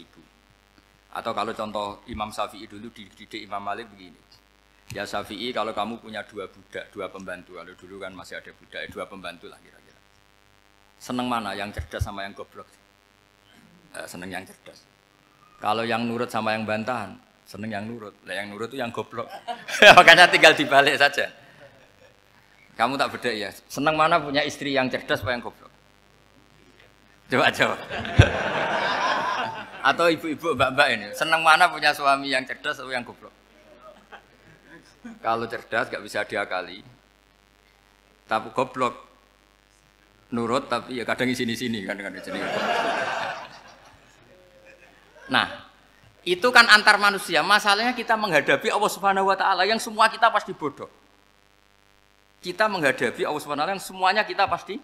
Atau kalau contoh Imam Syafi'i dulu dididik Imam Malik begini. Ya Syafi'i, kalau kamu punya dua budak, dua pembantu, kalau dulu kan masih ada budak, dua pembantu lah kira-kira. Seneng mana, yang cerdas sama yang goblok? Seneng yang cerdas. Kalau yang nurut sama yang bantahan, seneng yang nurut. Lah yang nurut itu yang goblok. Makanya tinggal dibalik saja. Kamu tak beda ya. Seneng mana punya istri yang cerdas apa yang goblok? Coba jawab. Atau ibu-ibu, mbak-mbak ini, seneng mana punya suami yang cerdas atau yang goblok? Kalau cerdas gak bisa diakali, tapi goblok nurut tapi ya kadang di sini kan dengan sini. Nah, itu kan antar manusia. Masalahnya kita menghadapi Allah Subhanahu wa taala yang semua kita pasti bodoh. Kita menghadapi Allah Subhanahu wa taala yang semuanya kita pasti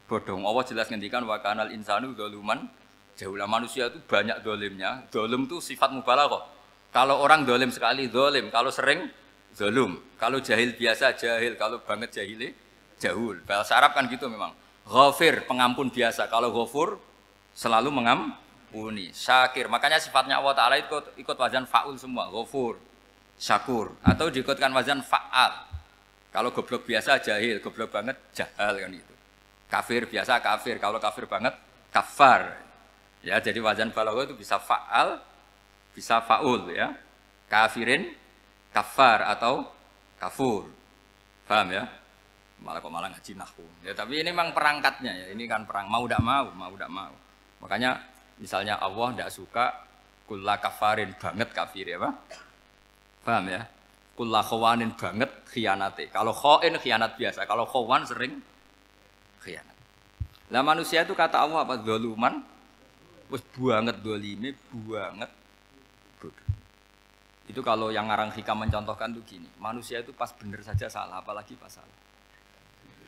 bodoh. Allah jelas ngendikan wa kanal insanu dzaluman jahula. Manusia itu banyak dolimnya. Dolim itu sifat mubalaghah. Kalau orang dolim sekali dolim, kalau sering zalum, kalau jahil biasa jahil, kalau banget jahili jahul. Bahasa Arab kan gitu memang. Ghafir, pengampun biasa. Kalau ghafur selalu mengampuni. Syakir, makanya sifatnya Allah Ta'ala ikut wazan fa'ul semua. Ghafur, syakur. Atau diikutkan wazan fa'al. Kalau goblok biasa jahil, goblok banget jahal kan itu. Kafir biasa kafir, kalau kafir banget kafar. Ya, jadi wazan balaghah itu bisa fa'al, bisa fa'ul ya. Kafirin kafar atau kafur, paham ya? Malah ngaji nahwu. Ya tapi ini memang perangkatnya ya. Ini kan perang mau tidak mau. Makanya misalnya Allah tidak suka kulla kafarin banget kafir ya, Pak? Paham ya? Kulla khawanin banget khianate. Kalau khain khianat biasa, kalau khawan sering khianat. Lah manusia itu kata Allah apa? Zaluman, wis banget dolime, banget bodoh. Itu kalau yang ngarang hikam mencontohkan tuh gini, manusia itu pas bener saja salah, apalagi pas salah.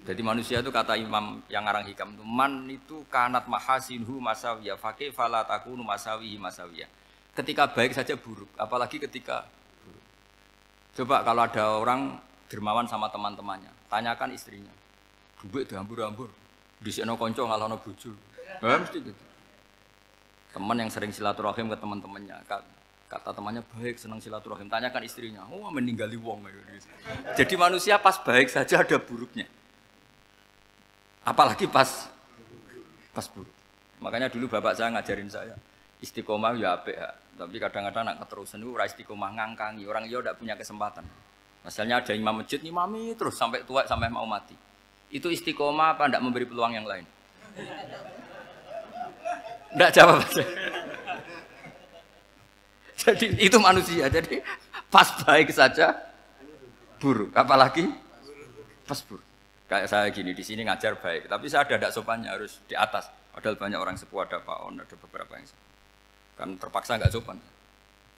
Jadi manusia itu kata Imam yang ngarang hikam itu, man itu kanat mahasinhu masawiyah, fakih fala takunu masawihi masawiyah. Ketika baik saja buruk, apalagi ketika buruk. Coba kalau ada orang dermawan sama teman-temannya, tanyakan istrinya, duit dihambur-hambur, disikno konco ngalono bojo. Mesti gitu. Teman yang sering silaturahim ke teman-temannya, kata temannya baik, senang silaturahim. Tanyakan istrinya, oh meninggali wong. Jadi manusia pas baik saja ada buruknya. Apalagi pas buruk. Makanya dulu bapak saya ngajarin saya, istiqomah ya apik ya. Tapi kadang-kadang nak keterusan itu ora istiqomah ngangkangi. Orang dia tidak punya kesempatan. Misalnya ada imam masjid, ngimami terus sampai tua, sampai mau mati. Itu istiqomah apa ndak memberi peluang yang lain? Ndak jawab aja. Jadi itu manusia. Jadi pas baik saja buruk, apalagi pas buruk. Kayak saya gini di sini ngajar baik, tapi saya ada ndak sopannya harus di atas. Padahal banyak orang sepuh, ada Pak On, ada beberapa yang kan terpaksa nggak sopan.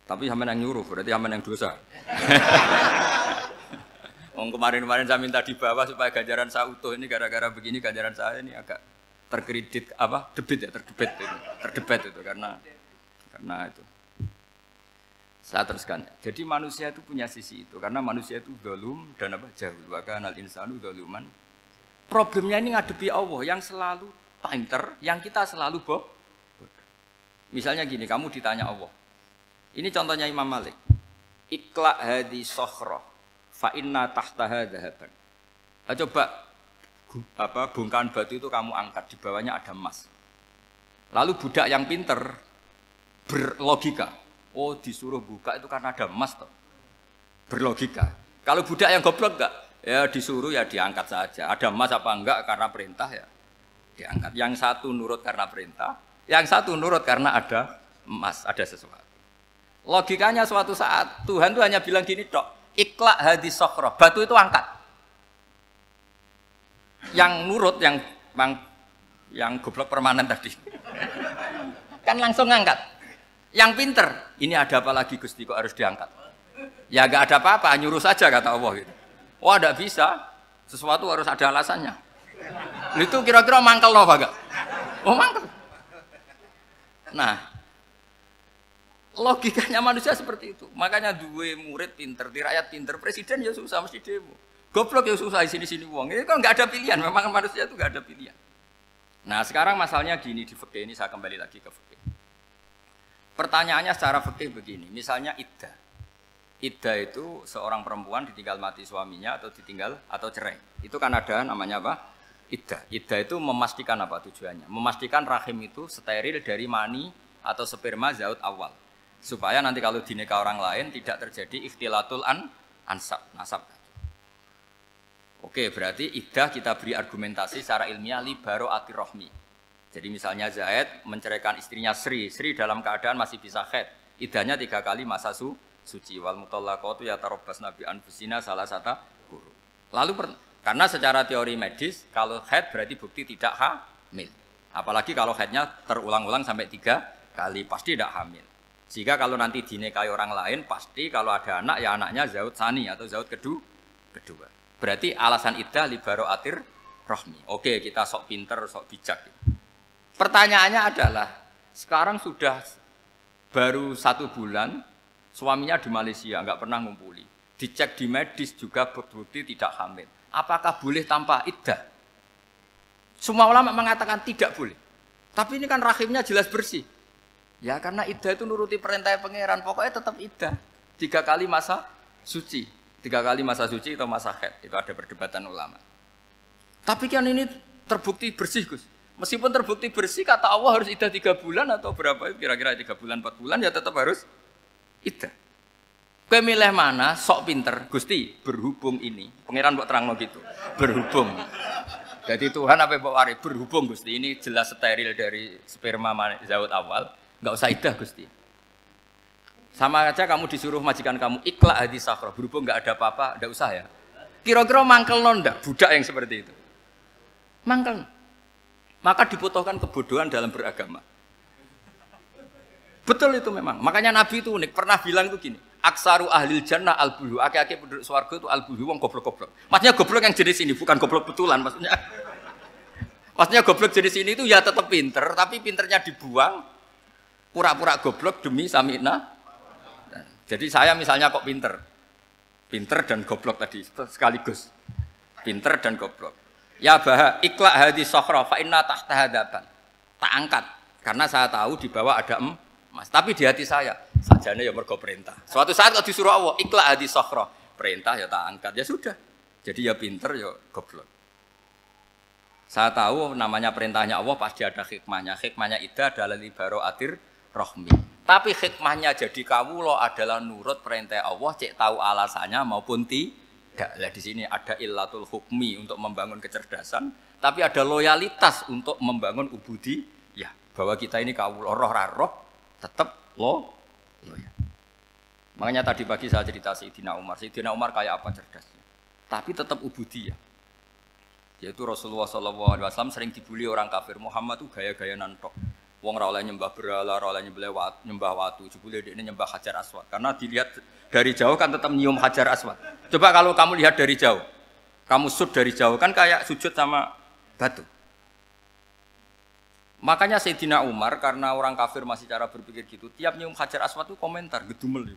Tapi sampean yang nyuruh, berarti sampean yang dosa. Kemarin-kemarin saya minta di bawah supaya ganjaran saya utuh, ini gara-gara begini ganjaran saya ini agak terkredit terdebat itu karena itu. Saya teruskan. Jadi manusia itu punya sisi itu karena manusia itu dzalum dan jahul. Wa kanal insanu dzaluman. Problemnya ini ngadepi Allah yang selalu pinter, yang kita selalu bodoh. Misalnya gini, kamu ditanya Allah. Ini contohnya Imam Malik. Ikla hadi sokhroh fa inna tahtaha dhahaban. Coba bongkahan batu itu kamu angkat, di bawahnya ada emas. Lalu budak yang pinter berlogika, oh disuruh buka itu karena ada emas toh. Berlogika. Kalau budak yang goblok enggak, ya disuruh ya diangkat saja. Ada emas apa enggak karena perintah ya diangkat. Yang satu nurut karena perintah, yang satu nurut karena ada emas, ada sesuatu. Logikanya suatu saat Tuhan itu hanya bilang gini dok, ikla hadis sokhroh, batu itu angkat. Yang nurut, yang goblok permanen tadi, kan langsung ngangkat. Yang pinter, ini ada apa lagi Gusti kok harus diangkat? Ya gak ada apa-apa, nyuruh saja kata Allah gitu. Wah tidak bisa, sesuatu harus ada alasannya. Itu kira-kira mangkel loh apa enggak? Oh mangkel. Nah, logikanya manusia seperti itu. Makanya dua murid pinter, di rakyat pinter, presiden ya susah mesti demo. Goblok ya susah di sini uang. Ini kan nggak ada pilihan. Memang manusia itu nggak ada pilihan. Nah sekarang masalahnya gini di fikih ini saya kembali lagi ke fikih. Pertanyaannya secara fikih begini. Misalnya iddah. Iddah itu seorang perempuan ditinggal mati suaminya atau ditinggal atau cerai. Itu kan ada namanya apa? Iddah. Iddah itu memastikan apa tujuannya? Memastikan rahim itu steril dari mani atau sperma zaut awal. Supaya nanti kalau dinikah orang lain tidak terjadi ikhtilatul nasab. Oke, berarti iddah kita beri argumentasi secara ilmiah li baro'atir rohmi. Jadi misalnya Zaid menceraikan istrinya Sri dalam keadaan masih bisa haid. Iddahnya 3 kali masa suci. Wal mutallaqatu yatarabbasna bi anfusina salah satu guru. Lalu karena secara teori medis kalau haid berarti bukti tidak hamil. Apalagi kalau haidnya terulang-ulang sampai 3 kali pasti tidak hamil. Jika kalau nanti dinikahi orang lain pasti kalau ada anak ya anaknya zaud sani atau zaud kedua. Berarti alasan iddah li baro'atir rohmi. Oke, kita sok pinter, sok bijak. Pertanyaannya adalah sekarang sudah baru 1 bulan suaminya di Malaysia nggak pernah ngumpuli. Dicek di medis juga berbukti tidak hamil. Apakah boleh tanpa iddah? Semua ulama mengatakan tidak boleh. Tapi ini kan rahimnya jelas bersih. Ya karena iddah itu nuruti perintah pangeran, pokoknya tetap iddah. 3 kali masa suci. 3 kali masa suci atau masa haid. Itu ada perdebatan ulama. Tapi kan ini terbukti bersih Gus. Meskipun terbukti bersih kata Allah harus iddah 3 bulan atau berapa? Kira-kira 3 bulan 4 bulan ya tetap harus iddah. Kowe milih mana? Sok pinter. Gusti, berhubung ini. Pangeran mbok terangno gitu. Berhubung. Jadi Tuhan apa mbok wari? Berhubung Gusti. Ini jelas steril dari sperma zaut awal. Enggak usah iddah Gusti. Sama aja kamu disuruh majikan kamu ikla hadis sakhra. Berhubung enggak ada apa-apa, enggak usah ya. Kira-kira mangkel ndak budak yang seperti itu? Mangkel. Maka dibutuhkan kebodohan dalam beragama. Betul itu memang. Makanya Nabi itu unik. Pernah bilang itu gini. Aksaru ahlil jannah al-bulu. Aki-aki penduduk swarga itu al-bulu. Wong goblok-goblok. Maksudnya goblok yang jenis ini. Bukan goblok betulan maksudnya. Maksudnya goblok jenis ini itu ya tetap pinter. Tapi pinternya dibuang. Pura-pura goblok demi sami'na. Jadi saya misalnya kok pinter. Pinter dan goblok tadi. Sekaligus. Pinter dan goblok. Ya baha ikla hadis sokhra fa inna tahtaha dhahaban. Tak angkat. Karena saya tahu di bawah ada emas. Tapi di hati saya. Sajane ya mergo perintah. Suatu saat kalau disuruh Allah, ikla hadis sokhra. Perintah ya tak angkat. Ya sudah. Jadi ya pinter ya goblok. Saya tahu namanya perintahnya Allah pasti ada hikmahnya. Hikmahnya iddah adalah li baro'atir rohmi. Tapi hikmahnya jadi kawula adalah nurut perintah Allah, cek tahu alasannya maupun Lah di sini ada illatul hukmi untuk membangun kecerdasan, tapi ada loyalitas untuk membangun ubudi. Ya, bahwa kita ini kawula roh tetap loyal. Makanya tadi pagi saya cerita Sayyidina Umar. Sayyidina Umar kayak apa cerdasnya? Tapi tetap ubudiyah. Yaitu Rasulullah SAW sering dibully orang kafir. Muhammad tuh gaya-gaya nantok. Wong ra oleh nyembah berhala, ra oleh nyembah watu, jebule dekne nyembah Hajar Aswad. Karena dilihat dari jauh kan tetap nyium Hajar Aswad. Coba kalau kamu lihat dari jauh, kamu sujud dari jauh kan kayak sujud sama batu. Makanya Sayyidina Umar karena orang kafir masih cara berpikir gitu, tiap nyium Hajar Aswad itu komentar gedumel.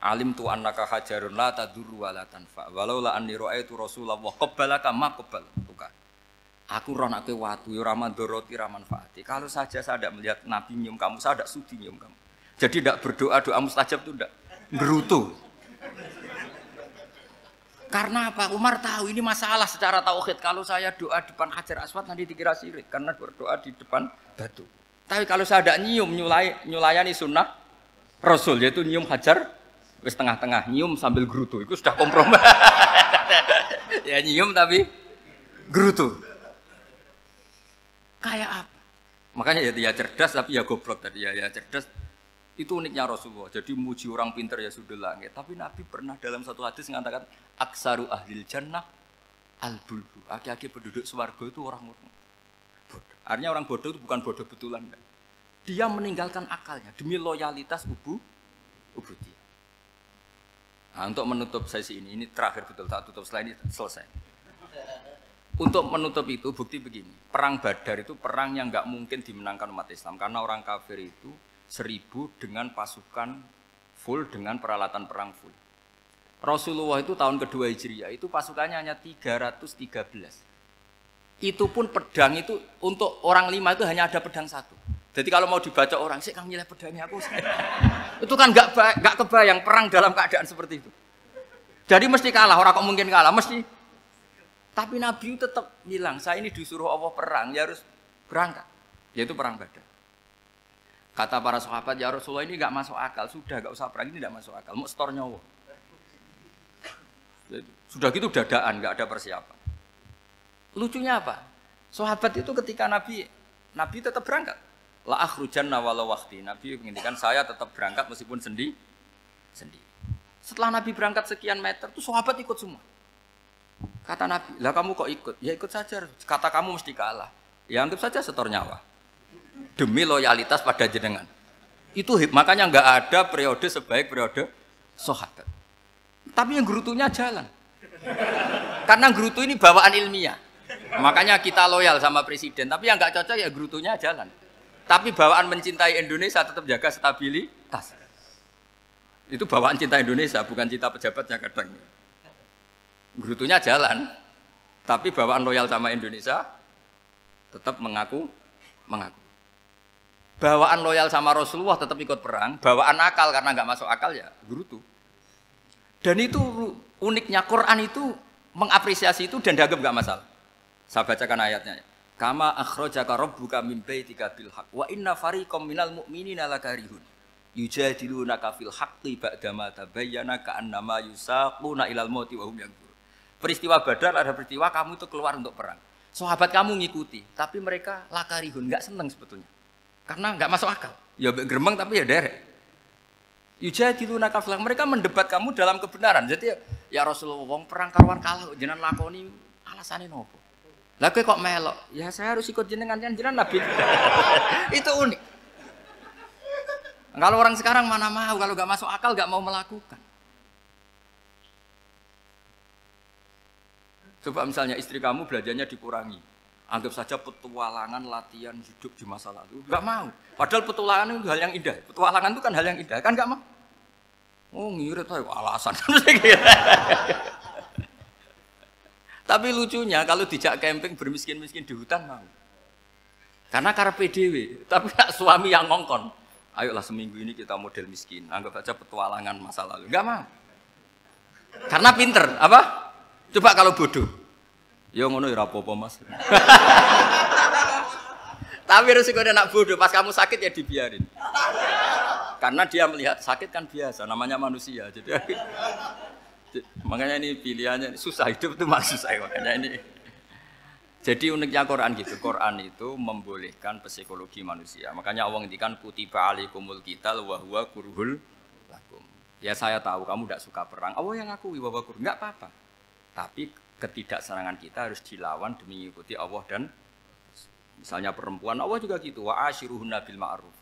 Alim tu annaka hajarun la tadurru wa la tanfa. Walau la anni ra'aitu Rasulullah qabbalaka ma qabbal. Aku ronake watu ya ora mandoroti ora manfaati. Kalau saja saya tidak melihat Nabi nyium kamu, saya tidak sudi nyium kamu. Jadi tidak berdoa doa mustajab itu tidak berutuh. Karena apa? Umar tahu ini masalah secara tauhid. Kalau saya doa di depan Hajar Aswad nanti dikira syirik karena berdoa di depan batu. Tapi kalau saya tidak nyium nyulayani sunnah Rasul yaitu nyium Hajar wis tengah-tengah nyium sambil gerutu itu sudah kompromi. Ya nyium tapi gerutu. Kayak apa? Makanya ya cerdas tapi ya goblok tadi ya cerdas. Itu uniknya Rasulullah. Jadi muji orang pintar ya sudah langit. Tapi Nabi pernah dalam satu hadis mengatakan aksaru ahlil jannah al-bulbu. Aki-aki penduduk swarga itu orang bodoh. Artinya orang bodoh itu bukan bodoh betulan. Dia meninggalkan akalnya demi loyalitas ubudiyah. Nah, untuk menutup sesi ini terakhir betul tak tutup setelah ini selesai. Untuk menutup itu bukti begini, perang Badar itu perang yang nggak mungkin dimenangkan umat Islam karena orang kafir itu 1000 dengan pasukan full dengan peralatan perang full. Rasulullah itu tahun kedua Hijriah itu pasukannya hanya 313. Itu pun pedang itu untuk orang 5 itu hanya ada pedang 1. Jadi kalau mau dibaca orang sih kang milih pedangnya aku. Itu kan nggak kebayang perang dalam keadaan seperti itu. Jadi mesti kalah, orang kok mungkin kalah mesti. Tapi Nabi tetap bilang, saya ini disuruh Allah perang, ya harus berangkat. Yaitu perang Badar. Kata para sahabat, ya Rasulullah ini nggak masuk akal. Sudah nggak usah perang, ini nggak masuk akal. Mau setor nyawa. Sudah gitu dadaan, nggak ada persiapan. Lucunya apa? Sahabat itu ketika Nabi tetap berangkat. La akhrujanna walau waqti. Nabi menginginkan saya tetap berangkat meskipun sendiri. Setelah Nabi berangkat sekian meter, tuh sahabat ikut semua. Kata Nabi, lah kamu kok ikut? Ya ikut saja. Kata kamu mesti kalah. Ya anggap saja setor nyawa. Demi loyalitas pada jenengan. Itu makanya nggak ada periode sebaik periode sahabat. Tapi yang gerutunya jalan. Karena gerutu ini bawaan ilmiah. Makanya kita loyal sama presiden. Tapi yang nggak cocok ya gerutunya jalan. Tapi bawaan mencintai Indonesia tetap jaga stabilitas. Itu bawaan cinta Indonesia, bukan cinta pejabatnya kadang. Gerutunya jalan, tapi bawaan loyal sama Indonesia tetap mengaku. Bawaan loyal sama Rasulullah tetap ikut perang, bawaan akal karena nggak masuk akal ya gerutu. Dan itu uniknya Quran itu mengapresiasi itu dan dianggap nggak masalah. Saya bacakan ayatnya. Kama akhrajaka rabbuka min baitika bil haqq wa inna fariqam minal mu'minina lakarihun yujadilunaka fil haqqi ba'dama tabayyana ka'annama yusaquna ilal mauti wa hum yanzurun. Peristiwa Badar ada peristiwa kamu itu keluar untuk perang. Sahabat kamu ngikuti, tapi mereka lakarihun, nggak seneng sebetulnya. Karena nggak masuk akal. Ya geremeng tapi ya derek. Yujadilunaka fil haqq. Mereka mendebat kamu dalam kebenaran. Jadi ya Rasulullah wong perang karuan kalah jenengan lakoni alasane nopo? Lah kok melok? Ya saya harus ikut jenengan Nabi. Itu unik. Kalau orang sekarang mana mau, kalau nggak masuk akal nggak mau melakukan. Coba misalnya istri kamu belajarnya dikurangi. Anggap saja petualangan latihan hidup di masa lalu. Nggak mau. Padahal petualangan itu hal yang indah. Petualangan itu kan hal yang indah. Kan nggak mau. Oh ngirit aja alasan. Tapi lucunya kalau dijak camping bermiskin-miskin di hutan mau. Karena karpe dhewe, tapi suami yang ngongkon. Ayolah seminggu ini kita model miskin. Anggap saja petualangan masa lalu. Enggak mau. Karena pinter, apa? Coba kalau bodoh. Ya ngono ya apa-apa Mas. Tapi resikonya nak bodoh, pas kamu sakit ya dibiarin. Karena dia melihat sakit kan biasa, namanya manusia. Jadi Makanya ini pilihannya susah hidup itu malah susah makanya ini. Jadi uniknya Quran gitu. Quran itu membolehkan psikologi manusia. Makanya Allah ngendikan kutiba alaikumul qital wa huwa kurhul lakum. Ya saya tahu kamu tidak suka perang. Allah yang ngakui bahwa kurhul enggak apa-apa. Tapi ketidaksenangan kita harus dilawan demi mengikuti Allah dan misalnya perempuan Allah juga gitu. Wa ashiruhunna bil ma'ruf.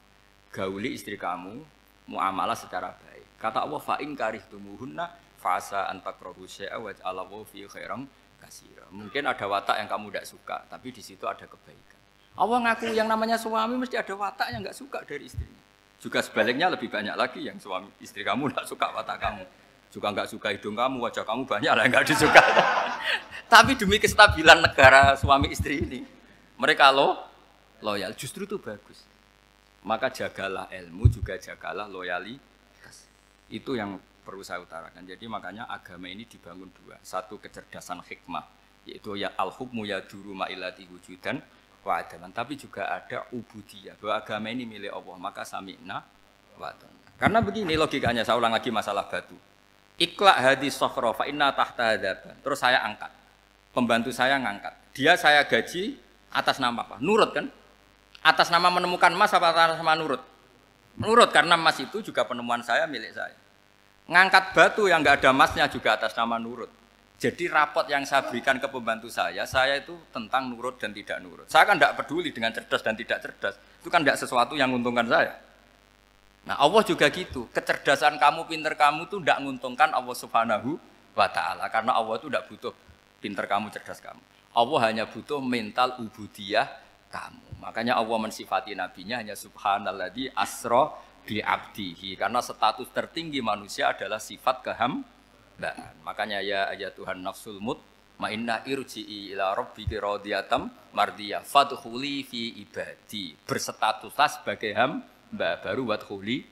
Gauli istri kamu muamalah secara baik. Kata Allah fa in karihtumuhunna fa'asa an takrahu syai'a wa ja'alallahu fi khairan katsira. Mungkin ada watak yang kamu tidak suka, tapi di situ ada kebaikan. Allah ngaku yang namanya suami mesti ada watak yang enggak suka dari istrinya. Juga sebaliknya lebih banyak lagi yang suami istri kamu tidak suka watak kamu. Juga enggak suka hidung kamu, wajah kamu banyak lah yang enggak disuka. Tapi demi kestabilan negara suami istri ini, mereka loyal, justru itu bagus. Maka jagalah ilmu, juga jagalah loyalitas. Itu yang perlu saya utarakan. Jadi makanya agama ini dibangun dua. Satu kecerdasan hikmah, yaitu ya al-hukmu ya duru ma'ilati wujudan wa adaman. Tapi juga ada ubudiyah, bahwa agama ini milik Allah. Maka sami'na wa ata'na. Karena begini logikanya, saya ulang lagi masalah batu. Iqla hadis sokhro fa inna tahta hadaban. Terus saya angkat. Pembantu saya ngangkat. Dia saya gaji atas nama apa? Nurut kan? Atas nama menemukan emas apa atas nama nurut? Nurut karena emas itu juga penemuan saya, milik saya. Ngangkat batu yang enggak ada emasnya juga atas nama nurut. Jadi rapot yang saya berikan ke pembantu saya itu tentang nurut dan tidak nurut. Saya kan tidak peduli dengan cerdas dan tidak cerdas. Itu kan tidak sesuatu yang menguntungkan saya. Nah Allah juga gitu. Kecerdasan kamu, pinter kamu itu tidak menguntungkan Allah Subhanahu wa Ta'ala. Karena Allah itu tidak butuh pinter kamu, cerdas kamu. Allah hanya butuh mental ubudiyah kamu. Makanya Allah mensifati nabinya hanya subhanalladzi asra bi abdihi, karena status tertinggi manusia adalah sifat kehambaan. Makanya ya Tuhan nafsul mutmainnah irji'i ila rabbiki radhiyatam mardiyah fadkhuli fi ibadi. Berstatuslah sebagai hamba baru wadkhuli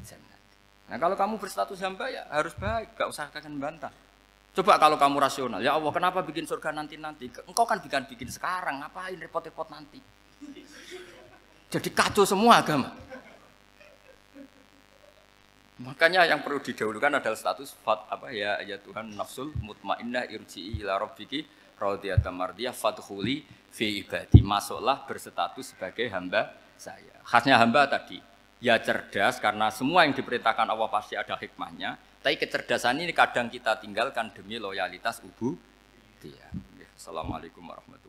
jannah. Nah, kalau kamu berstatus hamba ya harus baik, enggak usah kakek bantah. Coba kalau kamu rasional, ya Allah kenapa bikin surga nanti-nanti? Engkau kan bikin sekarang, ngapain repot-repot nanti? Jadi kacau semua agama. Makanya yang perlu didahulukan adalah status ya Tuhan nafsul mutmainnah irji'i ila rabbiki radhiyatam mardiyah fadkhuli fi ibadi. Masuklah berstatus sebagai hamba saya. Khasnya hamba tadi ya cerdas karena semua yang diperintahkan Allah pasti ada hikmahnya. Tapi kecerdasan ini kadang kita tinggalkan demi loyalitas ubudiyah. Assalamualaikum warahmatullahi wabarakatuh.